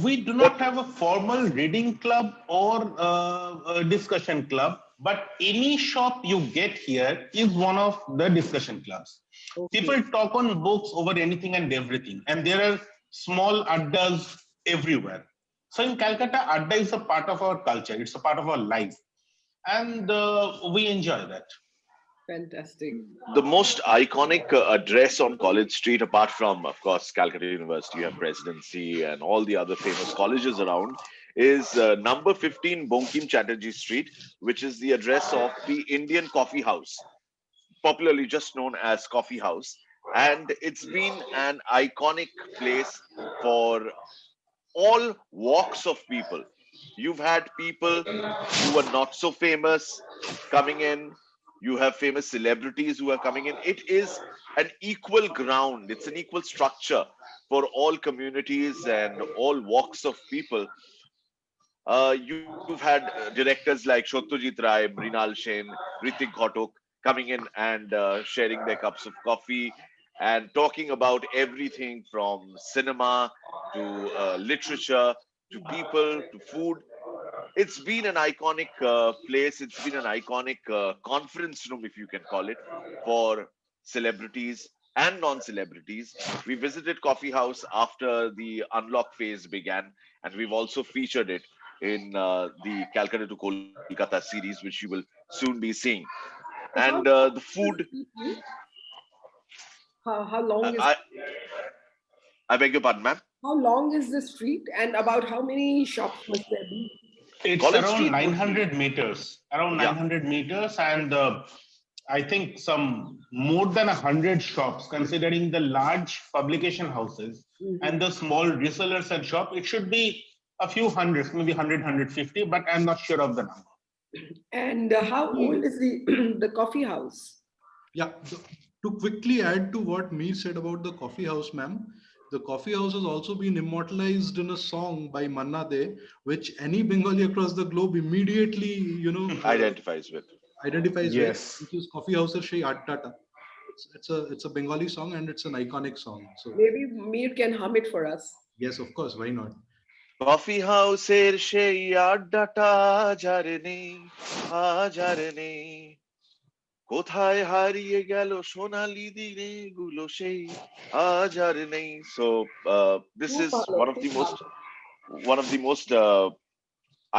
We do not have a formal reading club or a discussion club, but any shop you get here is one of the discussion clubs. Okay. People talk on books over anything and everything, and there are small addas everywhere. So in Calcutta, adda is a part of our culture, it's a part of our life, and we enjoy that. Fantastic. The most iconic address on College Street, apart from, of course, Calcutta University and Presidency and all the other famous colleges around, is number 15 Bonkim Chatterjee Street, which is the address of the Indian Coffee House, popularly just known as Coffee House. And it's been an iconic place for all walks of people. You've had people who were not so famous coming in. You have famous celebrities who are coming in. It is an equal ground, it's an equal structure for all communities and all walks of people. You've had directors like Shotyajit Rai, Mrinal Sen, Ritik Ghotok coming in and sharing their cups of coffee and talking about everything from cinema to literature to people to food. It's been an iconic place. It's been an iconic conference room, if you can call it, for celebrities and non-celebrities. We visited Coffee House after the unlock phase began, and we've also featured it in the Calcutta to Kolkata series, which you will soon be seeing. So And how the long is food, this street? How I, long is I, I beg your pardon, ma'am. the street, and about how many shops must there be? It's College around Street would be, 900 meters, around yeah. 900 meters, and I think some more than 100 shops, considering the large publication houses and the small resellers and shop. It should be a few hundreds, maybe 100, 150, but I'm not sure of the number. And how old is the the coffee house? Yeah, to quickly add to what Meer said about the coffee house, ma'am, the coffee house has also been immortalized in a song by Manna De, which any Bengali across the globe immediately, Identifies with. identifies with, Yes. which is Coffee House Shei Addata. It's a Bengali song and it's an iconic song. So Maybe Mir can hum it for us. yes, of course, why not? Coffee হাউসের সেই আড্ডাটা যার নেই, আজ আর নেই, কোথায় হারিয়ে গেল সোনালি দিনে গুলো সেই আজ আর নেই. So this Too is follow, one of too the most follow.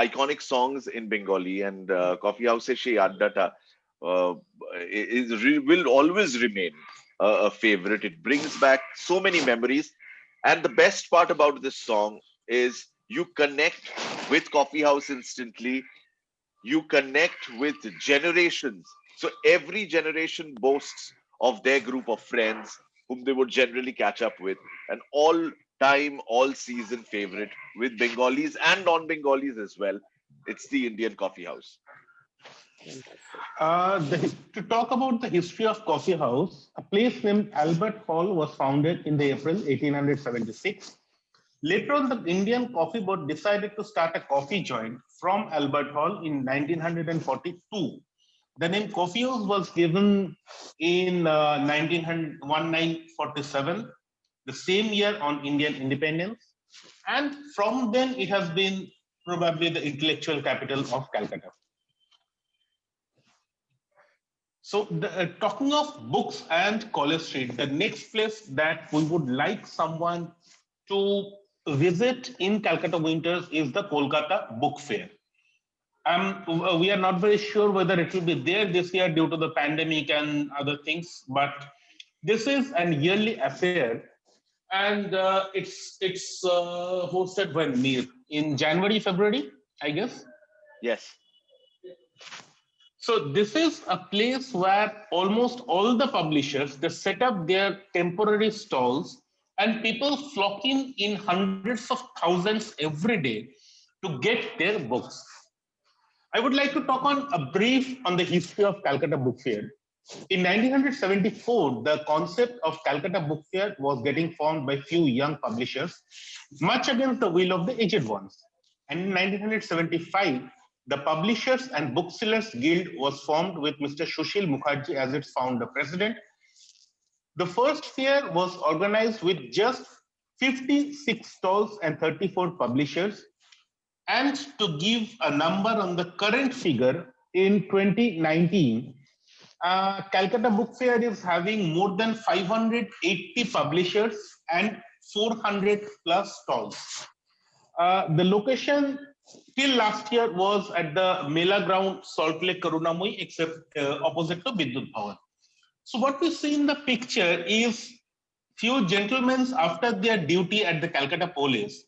iconic songs in Bengali, and Coffee House She Addata uh, will always remain a favorite. It brings back so many memories, and the best part about this song is you connect with Coffee House instantly. You connect with generations. So every generation boasts of their group of friends whom they would generally catch up with. An all time, all season favorite with Bengalis and non Bengalis as well. It's the Indian Coffee House. To talk about the history of Coffee House, a place named Albert Hall was founded in the April 1876. Later on, the Indian Coffee Board decided to start a coffee joint from Albert Hall in 1942. The name Coffee House was given in 1947, the same year on Indian independence. And from then, it has been probably the intellectual capital of Calcutta. So talking of books and College Street, the next place that we would like someone to visit in Calcutta winters is the Kolkata Book Fair. We are not very sure whether it will be there this year due to the pandemic and other things, but this is an yearly affair, and it's hosted when in January, February, I guess. Yes. So this is a place where almost all the publishers, they set up their temporary stalls, and people flock in hundreds of thousands every day to get their books. I would like to talk on a brief on the history of Calcutta Book Fair. In 1974, the concept of Calcutta Book Fair was getting formed by few young publishers, much against the will of the aged ones. And in 1975, the Publishers and Booksellers Guild was formed with Mr. Sushil Mukherjee as its founder president. The first fair was organized with just 56 stalls and 34 publishers. And to give a number on the current figure, in 2019, Calcutta Book Fair is having more than 580 publishers and 400 plus stalls. The location till last year was at the Mela Ground, Salt Lake, Karunamui, except opposite to Vidyut Bhavan. So what we see in the picture is few gentlemen after their duty at the Calcutta Police,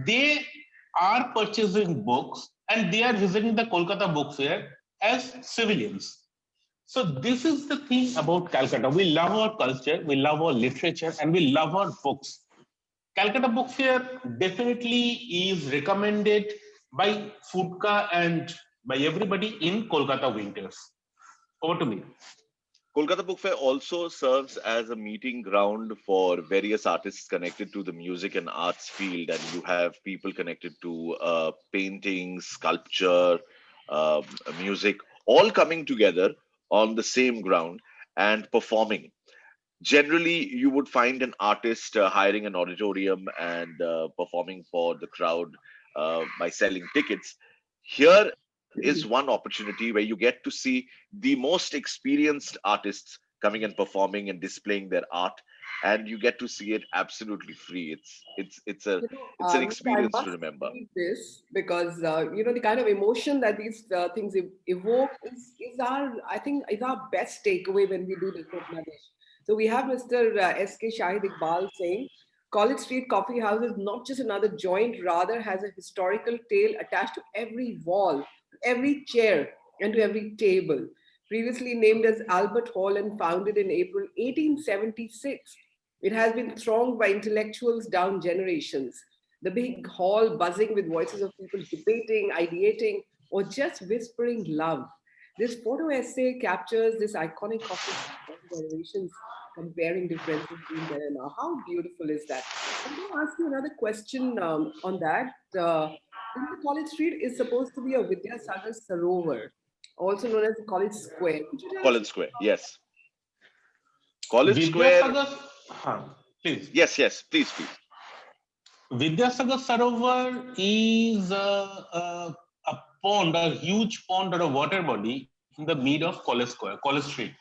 they are purchasing books and they are visiting the Kolkata Book Fair as civilians. So this is the thing about Calcutta. We love our culture, we love our literature, and we love our books. Calcutta Book Fair definitely is recommended by Foodka and by everybody in Kolkata winters. Over to me. Kolkata Book Fair also serves as a meeting ground for various artists connected to the music and arts field, and you have people connected to painting, sculpture, music, all coming together on the same ground and performing. Generally, you would find an artist hiring an auditorium and performing for the crowd by selling tickets. Here is one opportunity where you get to see the most experienced artists coming and performing and displaying their art, and you get to see it absolutely free. It's an I experience to must remember. read this because the kind of emotion that these things evoke is our, I think, is our best takeaway when we do the Bangladesh. So we have Mr. S.K. Shahid Iqbal saying, College Street Coffee House is not just another joint, rather has a historical tale attached to every wall, to every chair, and to every table. Previously named as Albert Hall and founded in April 1876, it has been thronged by intellectuals down generations. The big hall buzzing with voices of people debating, ideating, or just whispering love. This photo essay captures this iconic coffee shop of generations comparing differences between then and now. How beautiful is that? I'm going to ask you another question on that. In the College Street is supposed to be a Vidyasagar Sarovar, also known as the College Square. Could you tell us? College Square, yes. College Square, Vidyasagar, please. yes, please. Vidyasagar Sarovar is a pond, a huge pond or a water body in the mid of College Square, College Street.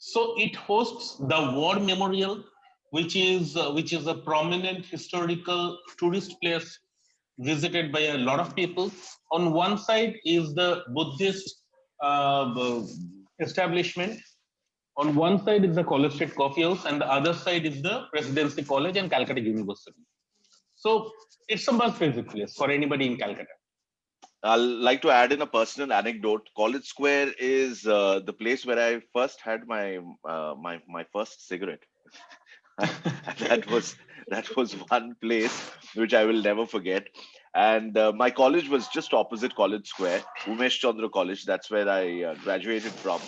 So it hosts the War Memorial, which is a prominent historical tourist place visited by a lot of people. On one side is the Buddhist establishment. On one side is the College Street Coffee House, and the other side is the Presidency College and Calcutta University. So it's a must-visit place for anybody in Calcutta. I'd like to add in a personal anecdote. College Square is the place where I first had my first cigarette. that was one place which I will never forget. And my college was just opposite College Square, Umesh Chandra College. That's where I graduated from.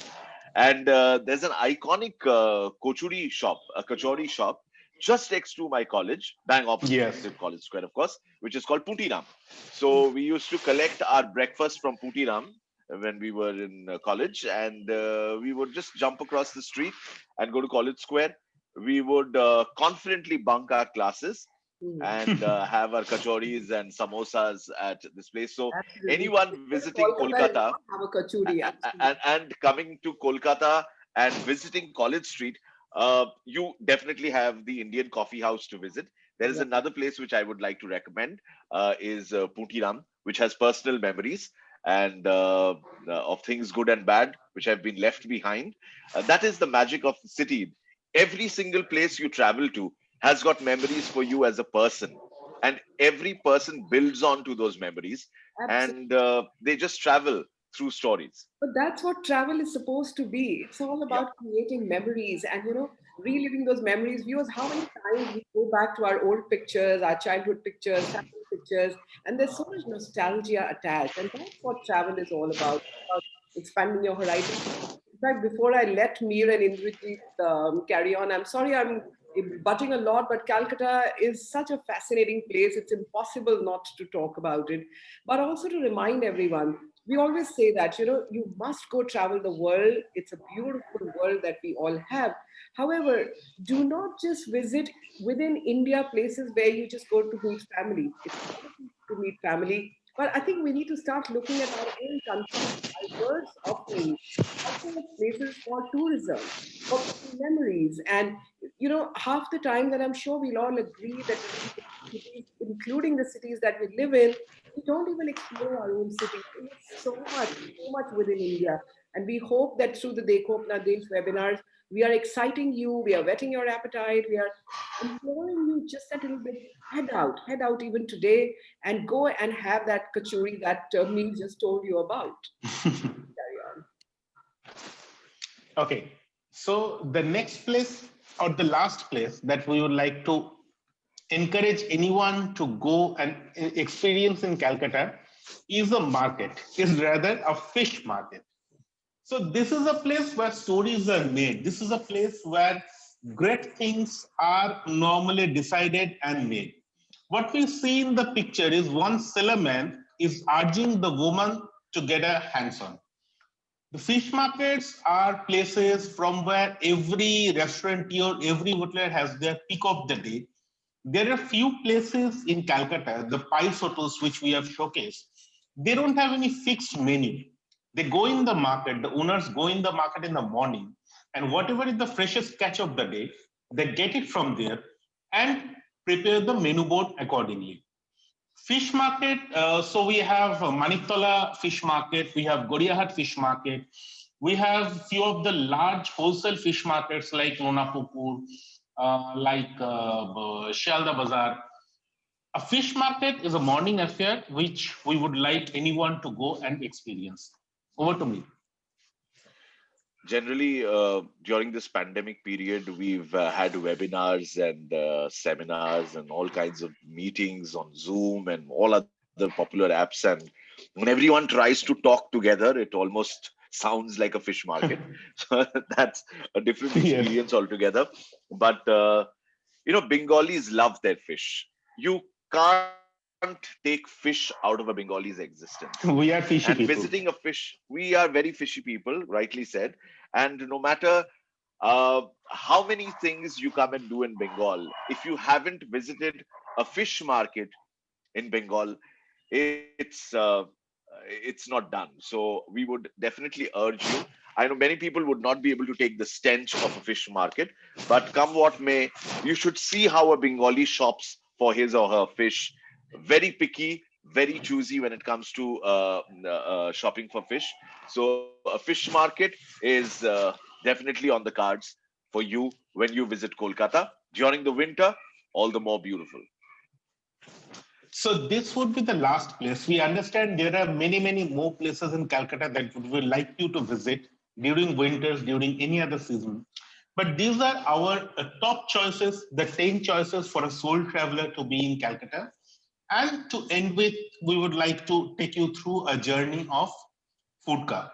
And there's an iconic kachori shop just next to my college, bang opposite Yes. College Square, of course, which is called Putiram. So we used to collect our breakfast from Putiram when we were in college, and we would just jump across the street and go to College Square. We would confidently bunk our classes and have our kachoris and samosas at this place. So Absolutely. anyone visiting Kolkata Kolkata have a kachuri. Absolutely. and coming to Kolkata and visiting College Street, you definitely have the Indian Coffee House to visit. There is Yeah. another place which I would like to recommend is Putiram, which has personal memories and of things good and bad which have been left behind. That is the magic of the city. Every single place you travel to has got memories for you as a person, and every person builds on to those memories, Absolutely. and they just travel through stories. But that's what travel is supposed to be. It's all Yeah. about creating memories and reliving those memories. Viewers, how many times we go back to our old pictures, our childhood pictures, family pictures, and there's so much nostalgia attached. And that's what travel is all about expanding your horizon. In fact, before I let Mir and Indrajit carry on, I'm sorry I'm butting a lot, but Calcutta is such a fascinating place. It's impossible not to talk about it. But also to remind everyone, we always say that, you must go travel the world. It's a beautiful world that we all have. However, do not just visit within India places where you just go to meet family. It's wonderful to meet family, but I think we need to start looking at our own country's diverse offerings also as places for tourism, for memories. And half the time that I'm sure we'll all agree that when we visit cities, including the cities that we live in, we don't even explore our own cities. There's so much within India. And we hope that through the Dekho Apna Desh webinars, we are exciting you, we are whetting your appetite, we are imploring you just a little bit. Head out even today and go and have that kachori that me just told you about. Carry on. Okay, so the next place or the last place that we would like to encourage anyone to go and experience in Calcutta is a market, is rather a fish market. So this is a place where stories are made. This is a place where great things are normally decided and made. What we see in the picture is one sailor man is urging the woman to get a hands on. The fish markets are places from where every restaurateur, every hotelier has their pick of the day. There are few places in Calcutta, the Pice hotels which we have showcased, they don't have any fixed menu. They go in the market, the owners go in the market in the morning, and whatever is the freshest catch of the day, they get it from there and prepare the menu board accordingly. Fish market, so we have Maniktola fish market, we have Goriahat fish market, we have few of the large wholesale fish markets like Nonapupur, like Shialda Bazaar. A fish market is a morning affair which we would like anyone to go and experience. Over to me. Generally, during this pandemic period, we've had webinars and seminars and all kinds of meetings on Zoom and all other popular apps. And when everyone tries to talk together, it almost sounds like a fish market. So that's a different Yes, experience altogether. But Bengalis love their fish. You can't take fish out of a Bengalis existence. we are And fishy people. visiting a fish, we are very fishy people, rightly said. And no matter how many things you come and do in Bengal, if you haven't visited a fish market in Bengal, it's not done. So we would definitely urge you. I know many people would not be able to take the stench of a fish market, but come what may, you should see how a Bengali shops for his or her fish. Very picky, very choosy when it comes to shopping for fish. So a fish market is definitely on the cards for you when you visit Kolkata during the winter. All the more beautiful. So this would be the last place. We understand there are many, many more places in Calcutta that we would like you to visit during winters, during any other season. But these are our top choices, the 10 choices for a soul traveler to be in Calcutta. And to end with, we would like to take you through a journey of food car.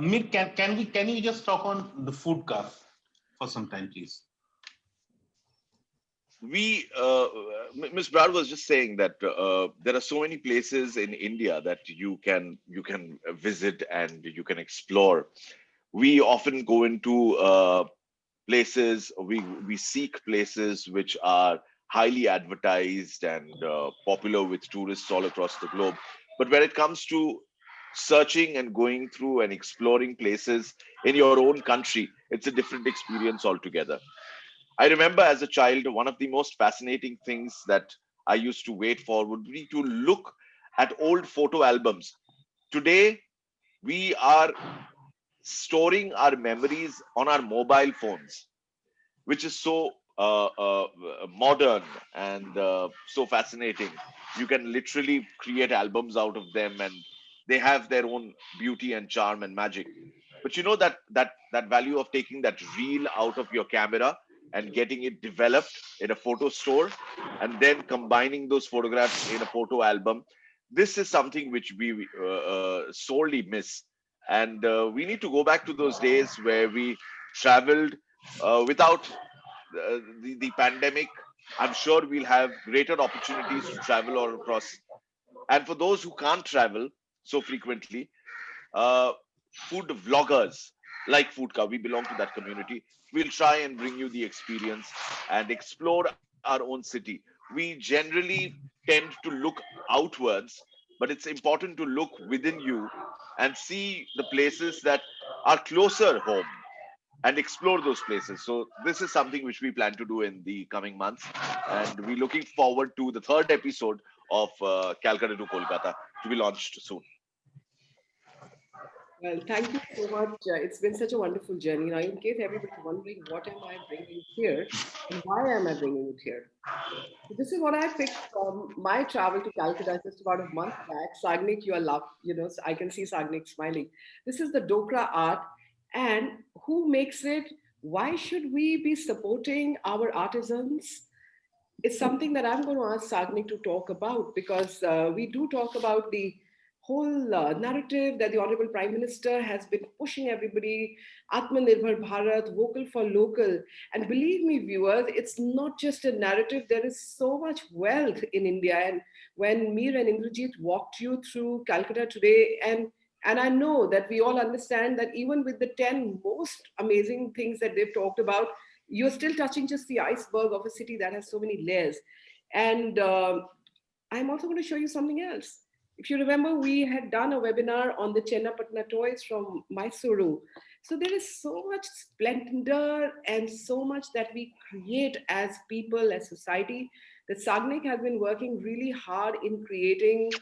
Mir, can you just talk on the food car for some time, please? Ms. Brad was just saying that there are so many places in India that you can visit and you can explore. We often go into places, we seek places which are highly advertised and popular with tourists all across the globe. But when it comes to searching and going through and exploring places in your own country, it's a different experience altogether. I remember as a child, one of the most fascinating things that I used to wait for would be to look at old photo albums. Today, we are storing our memories on our mobile phones, which is so modern and so fascinating. You can literally create albums out of them, and they have their own beauty and charm and magic. But you know that value of taking that reel out of your camera and getting it developed in a photo store and then combining those photographs in a photo album. This is something which we sorely miss. And we need to go back to those days where we traveled without the pandemic. I'm sure we'll have greater opportunities to travel all across. And for those who can't travel so frequently, uh, food vloggers like Foodka, we belong to that community. We'll try and bring you the experience and explore our own city. We generally tend to look outwards, but it's important to look within you and see the places that are closer home and explore those places. So this is something which we plan to do in the coming months, and we're looking forward to the third episode of Calcutta to Kolkata to be launched soon. Well, thank you so much. It's been such a wonderful journey. Now, in case everybody's wondering, what am I bringing here and why am I bringing it here? So this is what I picked from my travel to Calcutta just about a month back. Sagnik, you are so I can see Sagnik smiling. This is the Dokra art, and who makes it? Why should we be supporting our artisans? It's something that I'm going to ask Sagnik to talk about, because we do talk about the whole narrative that the Honorable Prime Minister has been pushing everybody, Atmanirbhar Bharat, vocal for local. And believe me, viewers, it's not just a narrative. There is so much wealth in India. And when Mir and Indrajit walked you through Calcutta today, and I know that we all understand that even with the 10 most amazing things that they've talked about, you're still touching just the iceberg of a city that has so many layers. And I'm also going to show you something else. If you remember, we had done a webinar on the Chennapatna toys from Mysuru. So there is so much splendor and so much that we create as people, as society, that Sagnik has been working really hard in creating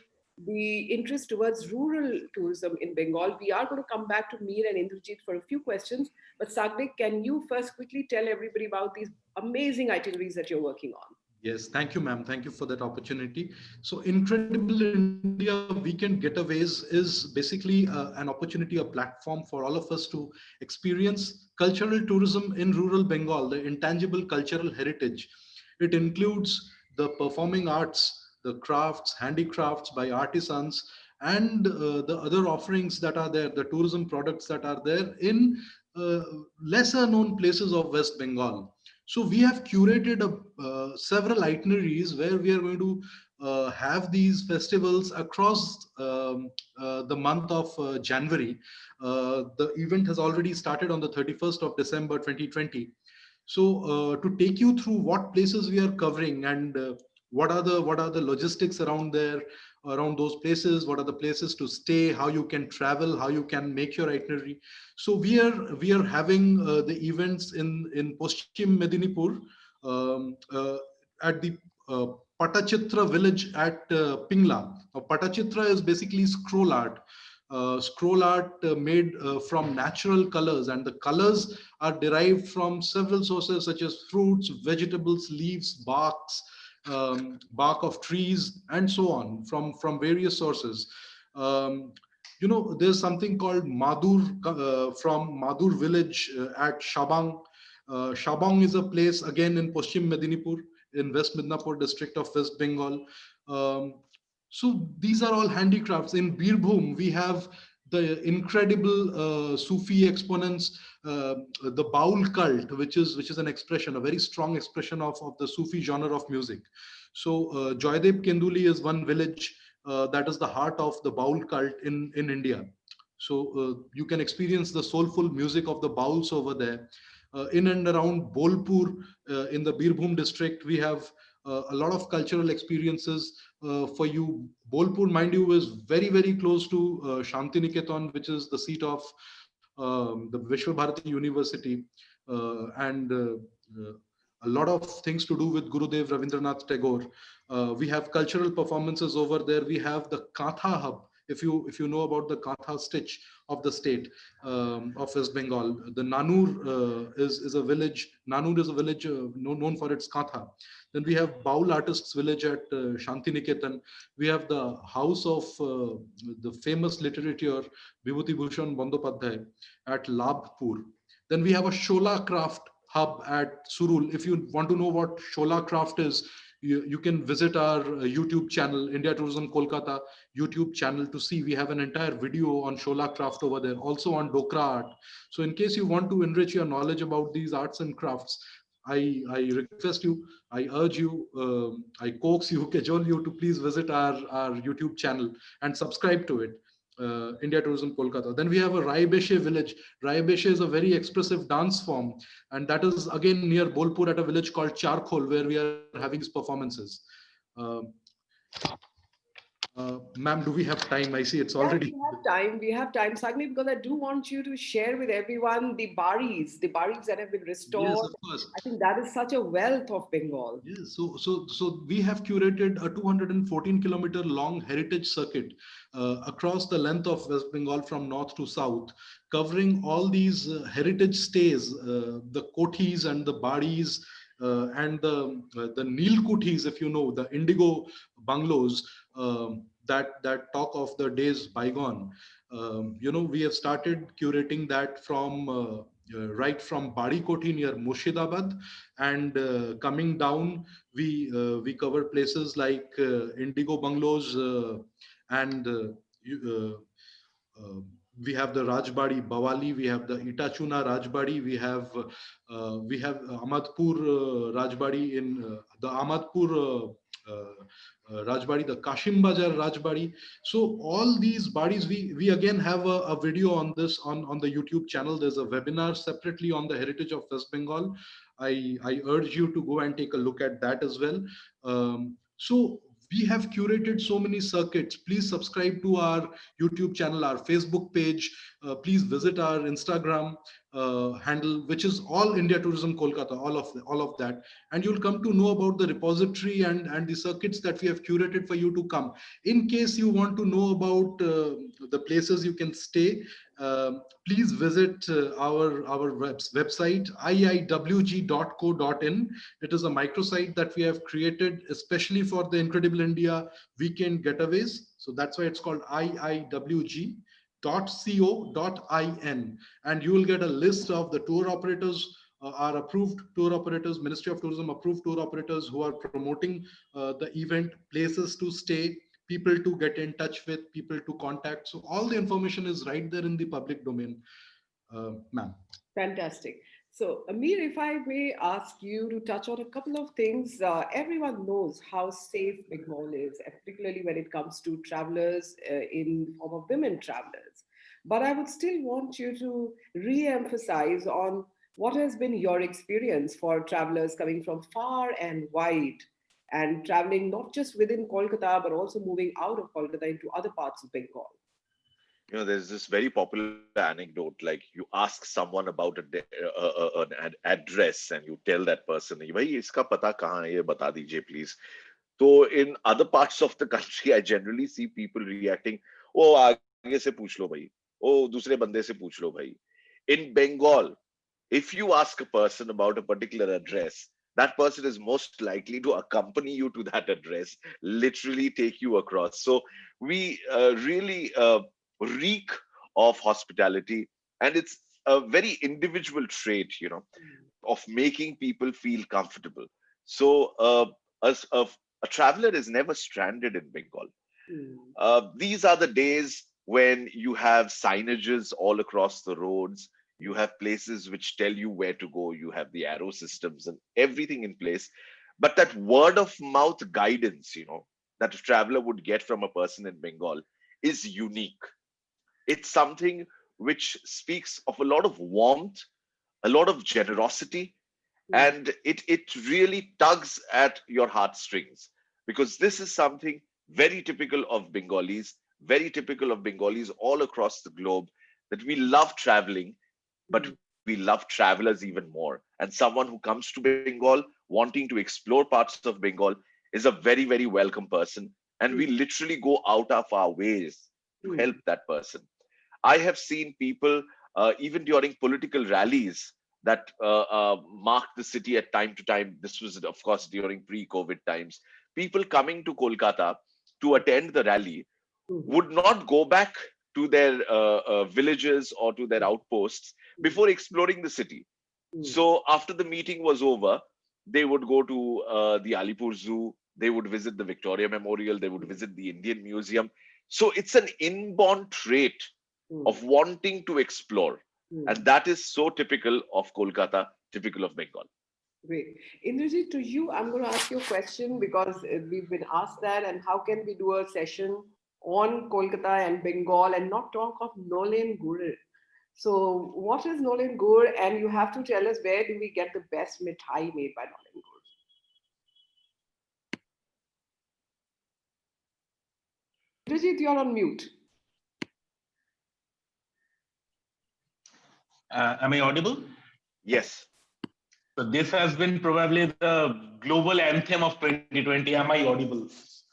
the interest towards rural tourism in Bengal. We are going to come back to Mir and Indrajit for a few questions. But Sagnik, can you first quickly tell everybody about these amazing itineraries that you're working on? Yes, thank you, ma'am. Thank you for that opportunity. So, Incredible India Weekend Getaways is basically an opportunity, a platform for all of us to experience cultural tourism in rural Bengal, the intangible cultural heritage. It includes the performing arts, the crafts, handicrafts by artisans, and the other offerings that are there, the tourism products that are there in uh, lesser known places of West Bengal. So we have curated several itineraries where we are going to have these festivals across the month of January. The event has already started on the 31st of December 2020. So to take you through what places we are covering and what are the logistics around there, around those places, what are the places to stay, how you can travel, how you can make your itinerary. So we are having the events in Paschim Medinipur, at the Patachitra village at Pingla. Now, Patachitra is basically scroll art made from natural colors, and the colors are derived from several sources such as fruits, vegetables, leaves, bark of trees, and so on, from various sources. um, there's something called Madur, from Madur village at Shabang. Shabang is a place again in Paschim Medinipur, in West Midnapur district of West Bengal. Um, so these are all handicrafts. In Birbhum, we have the incredible Sufi exponents, the Baul cult, which is an expression, a very strong expression of the Sufi genre of music. So Joydev Kenduli is one village that is the heart of the Baul cult in India. So you can experience the soulful music of the Bauls over there. In and around Bolpur, in the Birbhum district, we have a lot of cultural experiences for you. Bolpur, mind you, is very, very close to Shantiniketan, which is the seat of the Vishwabharati University, and a lot of things to do with Gurudev Rabindranath Tagore. We have cultural performances over there. We have the Katha Hub if you know about the Katha stitch of the state of West Bengal, the Nanur is a village. Nanur is a village known for its Katha. Then we have Baul Artists Village at Shantiniketan. We have the house of the famous literature Vibhuti Bhushan Bandyopadhyay at Labpur. Then we have a Shola craft hub at Surul. If you want to know what Shola craft is, you can visit our YouTube channel, India Tourism Kolkata YouTube channel, to see. We have an entire video on Shola craft over there, also on Dokra art. So in case you want to enrich your knowledge about these arts and crafts, I request you, I urge you, I coax you, cajole you to please visit our YouTube channel and subscribe to it. India Tourism Kolkata. Then we have a Raibeshe village. Raibeshe is a very expressive dance form, and that is again near Bolpur at a village called Charkhol, where we are having these performances. Uh, Ma'am, do we have time? I see it's Yeah, already. we have time. We have time, Sagni, because I do want you to share with everyone the baris that have been Yes, restored. of course. I think that is such a wealth of Bengal. Yes, so we have curated a 214-kilometer long heritage circuit across the length of West Bengal from north to south, covering all these heritage stays, the kothis and the badis, and the Nilkuthis, if you know, the indigo bungalows that talk of the days bygone. We have started curating that from right from Badi Kothi near Murshidabad, and coming down, we cover places like Indigo Bungalows, and uh, we have the Rajbadi Bawali, we have the Itachuna Rajbadi, we have Ahmadpur Rajbadi in the Ahmadpur Rajbadi, the Kashim Bajar Rajbadi. So all these badis, we again have a video on this on the YouTube channel. There's a webinar separately on the heritage of West Bengal. I urge you to go and take a look at that as well. So we have curated so many circuits. Please subscribe to our YouTube channel, our Facebook page. Please visit our Instagram handle, which is all India Tourism Kolkata, all of that, and you'll come to know about the repository and the circuits that we have curated for you to come. In case you want to know about the places you can stay, please visit our website iiwg.co.in. It is a microsite that we have created especially for the Incredible India weekend getaways. So that's why it's called iiwg.co.in, and you will get a list of the tour operators, are approved tour operators, Ministry of Tourism approved tour operators who are promoting the event, places to stay, people to get in touch with, people to contact. So all the information is right there in the public domain, ma'am. Fantastic. So, Amir, if I may ask you to touch on a couple of things. Everyone knows how safe Bengal is, particularly when it comes to travelers in the form of women travelers. But I would still want you to re-emphasize on what has been your experience for travelers coming from far and wide and traveling not just within Kolkata, but also moving out of Kolkata into other parts of Bengal. There's this very popular anecdote, like you ask someone about an address and you tell that person, "Bhai, iska pata kahan hai, ye bata dijiye, please." So in other parts of the country, I generally see people reacting, "Oh, aage se pooch lo bhai. Oh, dusre bande se pooch lo bhai." In Bengal, if you ask a person about a particular address, that person is most likely to accompany you to that address, literally take you across. So we really reek of hospitality, and it's a very individual trait, of making people feel comfortable. So as a traveler is never stranded in Bengal. Mm. These are the days when you have signages all across the roads. You have places which tell you where to go. You have the arrow systems and everything in place. But that word of mouth guidance, that a traveler would get from a person in Bengal is unique. It's something which speaks of a lot of warmth, a lot of generosity, Mm. and it really tugs at your heartstrings, because this is something very typical of Bengalis, very typical of Bengalis all across the globe, that we love traveling, but Mm. we love travelers even more. And someone who comes to Bengal wanting to explore parts of Bengal is a very, very welcome person. And we Mm. literally go out of our ways to help that person. I have seen people, even during political rallies that mark the city at time to time. This was, of course, during pre-COVID times. People coming to Kolkata to attend the rally would not go back to their villages or to their outposts before exploring the city. So after the meeting was over, they would go to the Alipur Zoo, they would visit the Victoria Memorial, they would visit the Indian Museum. So it's an inborn trait of wanting to explore. And that is so typical of Kolkata, typical of Bengal. Great. Indrajit, to you, I'm going to ask you a question because we've been asked that, and how can we do a session on Kolkata and Bengal and not talk of Nolen Gur? So, what is Nolen Gur? And you have to tell us, where do we get the best mithai made by Nolen Gur? Indrajit, you're on mute. Am I audible? Yes. So this has been probably the global anthem of 2020. Am I audible?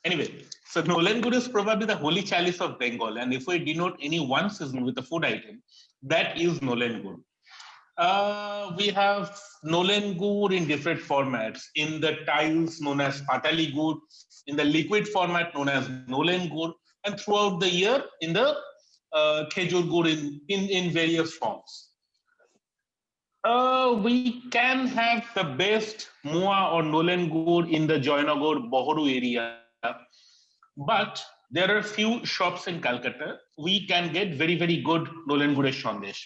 Anyway, so Nolen Gur is probably the holy chalice of Bengal. And if we denote any one season with a food item, that is Nolen Gur. We have Nolen Gur in different formats. In the tiles known as Patali Gur, in the liquid format known as Nolen Gur, and throughout the year in the Khejur Gur in various forms. We can have the best Moa or Nolen Gur in the Joynagar, Bohoru area, but there are few shops in Calcutta. We can get very, very good Nolen Gur Sandesh.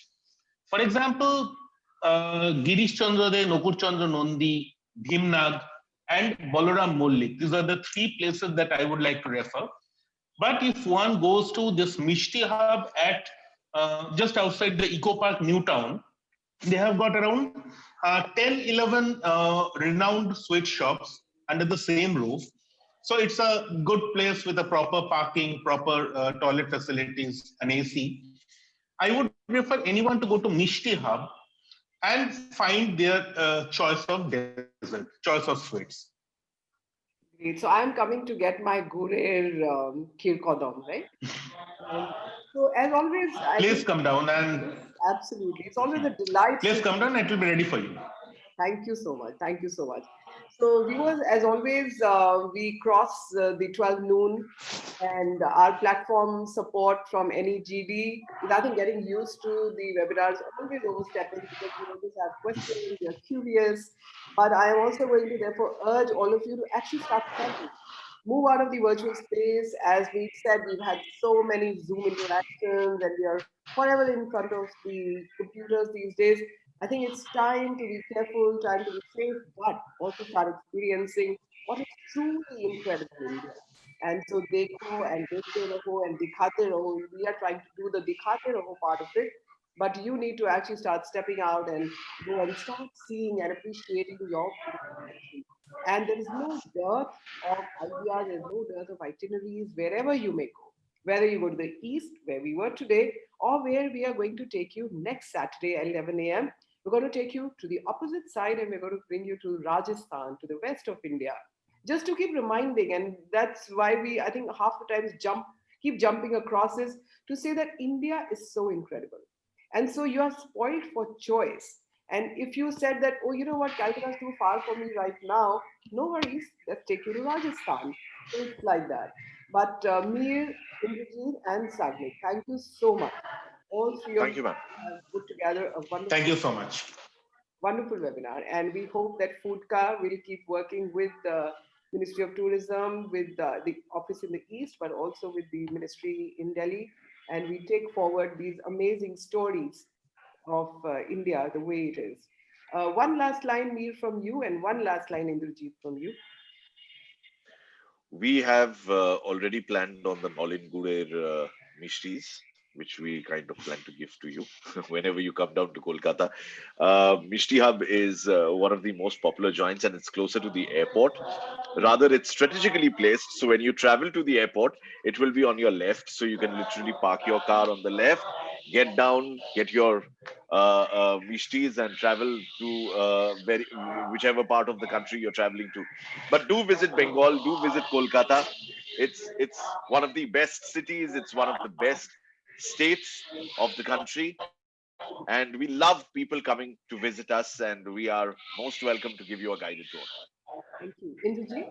For example, Girish Chandra De, Nokur Chandra Nondi, Bhimnag, and Balaram Mullik. These are the three places that I would like to refer. But if one goes to this Mishti Hub at just outside the Eco Park New Town, they have got around 10, 11 renowned sweet shops under the same roof. So it's a good place with a proper parking, proper toilet facilities, and AC. I would prefer anyone to go to Mishti Hub and find their choice of dessert, choice of sweets. Great. So, I'm coming to get my Gurer Kheer Kodam, right? So, as always, Please come down and absolutely. It's always a delight. Please come down, it will be ready for you. Thank you so much. Thank you so much. So, viewers, as always, we cross the 12 noon, and our platform support from NEGD is, I think, getting used to the webinars, always overstepping because we always have questions, we are curious. But I am also going to therefore urge all of you to actually start studying. Move out of the virtual space. As we said, we've had so many Zoom interactions and we are forever in front of the computers these days. I think it's time to be careful, time to be safe, but also start experiencing what is truly incredible in India. And so Dekho and Dekhte Raho and Dikhate Raho, we are trying to do the Dikhate Raho part of it, but you need to actually start stepping out and go and start seeing and appreciating your country. And there is no dearth of ideas, there's no dearth of itineraries wherever you may go. Whether you go to the east, where we were today, or where we are going to take you next Saturday at 11 a.m. We're going to take you to the opposite side and we're going to bring you to Rajasthan, to the west of India. Just to keep reminding, and that's why we, I think, half the times keep jumping across this to say that India is so incredible. And so you are spoiled for choice. And if you said that, oh, you know what, Calcutta is too far for me right now, no worries, let's take you to Rajasthan. So it's like that. But Mir, Indrajit, and Sagnik, thank you so much. All three of Thank you, ma'am. have put together a wonderful, Thank you so much. wonderful webinar. And we hope that Foodka will keep working with the Ministry of Tourism, with the office in the East, but also with the ministry in Delhi. And we take forward these amazing stories of India the way it is. One last line, Mir, from you, and one last line, Indrajit, from you. We have already planned on the Nolen Gurer Mishtis, which we kind of plan to give to you whenever you come down to Kolkata. Mishti Hub is one of the most popular joints and it's closer to the airport. Rather, it's strategically placed. So when you travel to the airport, it will be on your left. So you can literally park your car on the left, get down, get your Mishtis and travel to whichever part of the country you're traveling to. But do visit Bengal, do visit Kolkata. It's one of the best cities. It's one of the best states of the country, and we love people coming to visit us. And we are most welcome to give you a guided tour. Thank you. Indrajit?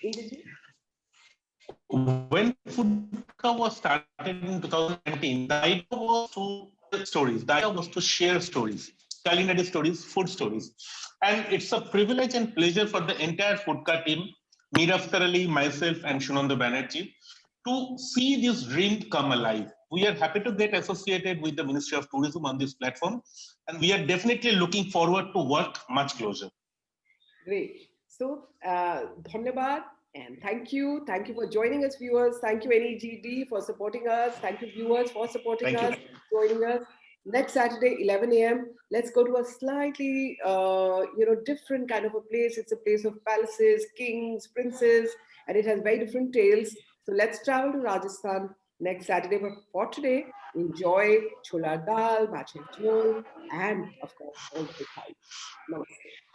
Indrajit? When Foodka was started in 2019, the idea was to tell stories. The idea was to share stories, culinary stories, food stories. And it's a privilege and pleasure for the entire Foodka team, Meera Akhtar Ali, myself, and Shunanda Banerjee, to see this dream come alive. We are happy to get associated with the Ministry of Tourism on this platform, and we are definitely looking forward to work much closer. Great. So, dhanyabad and thank you. Thank you for joining us, viewers. Thank you, NEGD, for supporting us. Thank you, viewers, for supporting Thank us, you. joining us. Next Saturday, 11 a.m. Let's go to a slightly, different kind of a place. It's a place of palaces, kings, princes, and it has very different tales. So let's travel to Rajasthan next Saturday. But for today, enjoy chola dal, machhe jhol, and of course, all the Mithai. Namaste.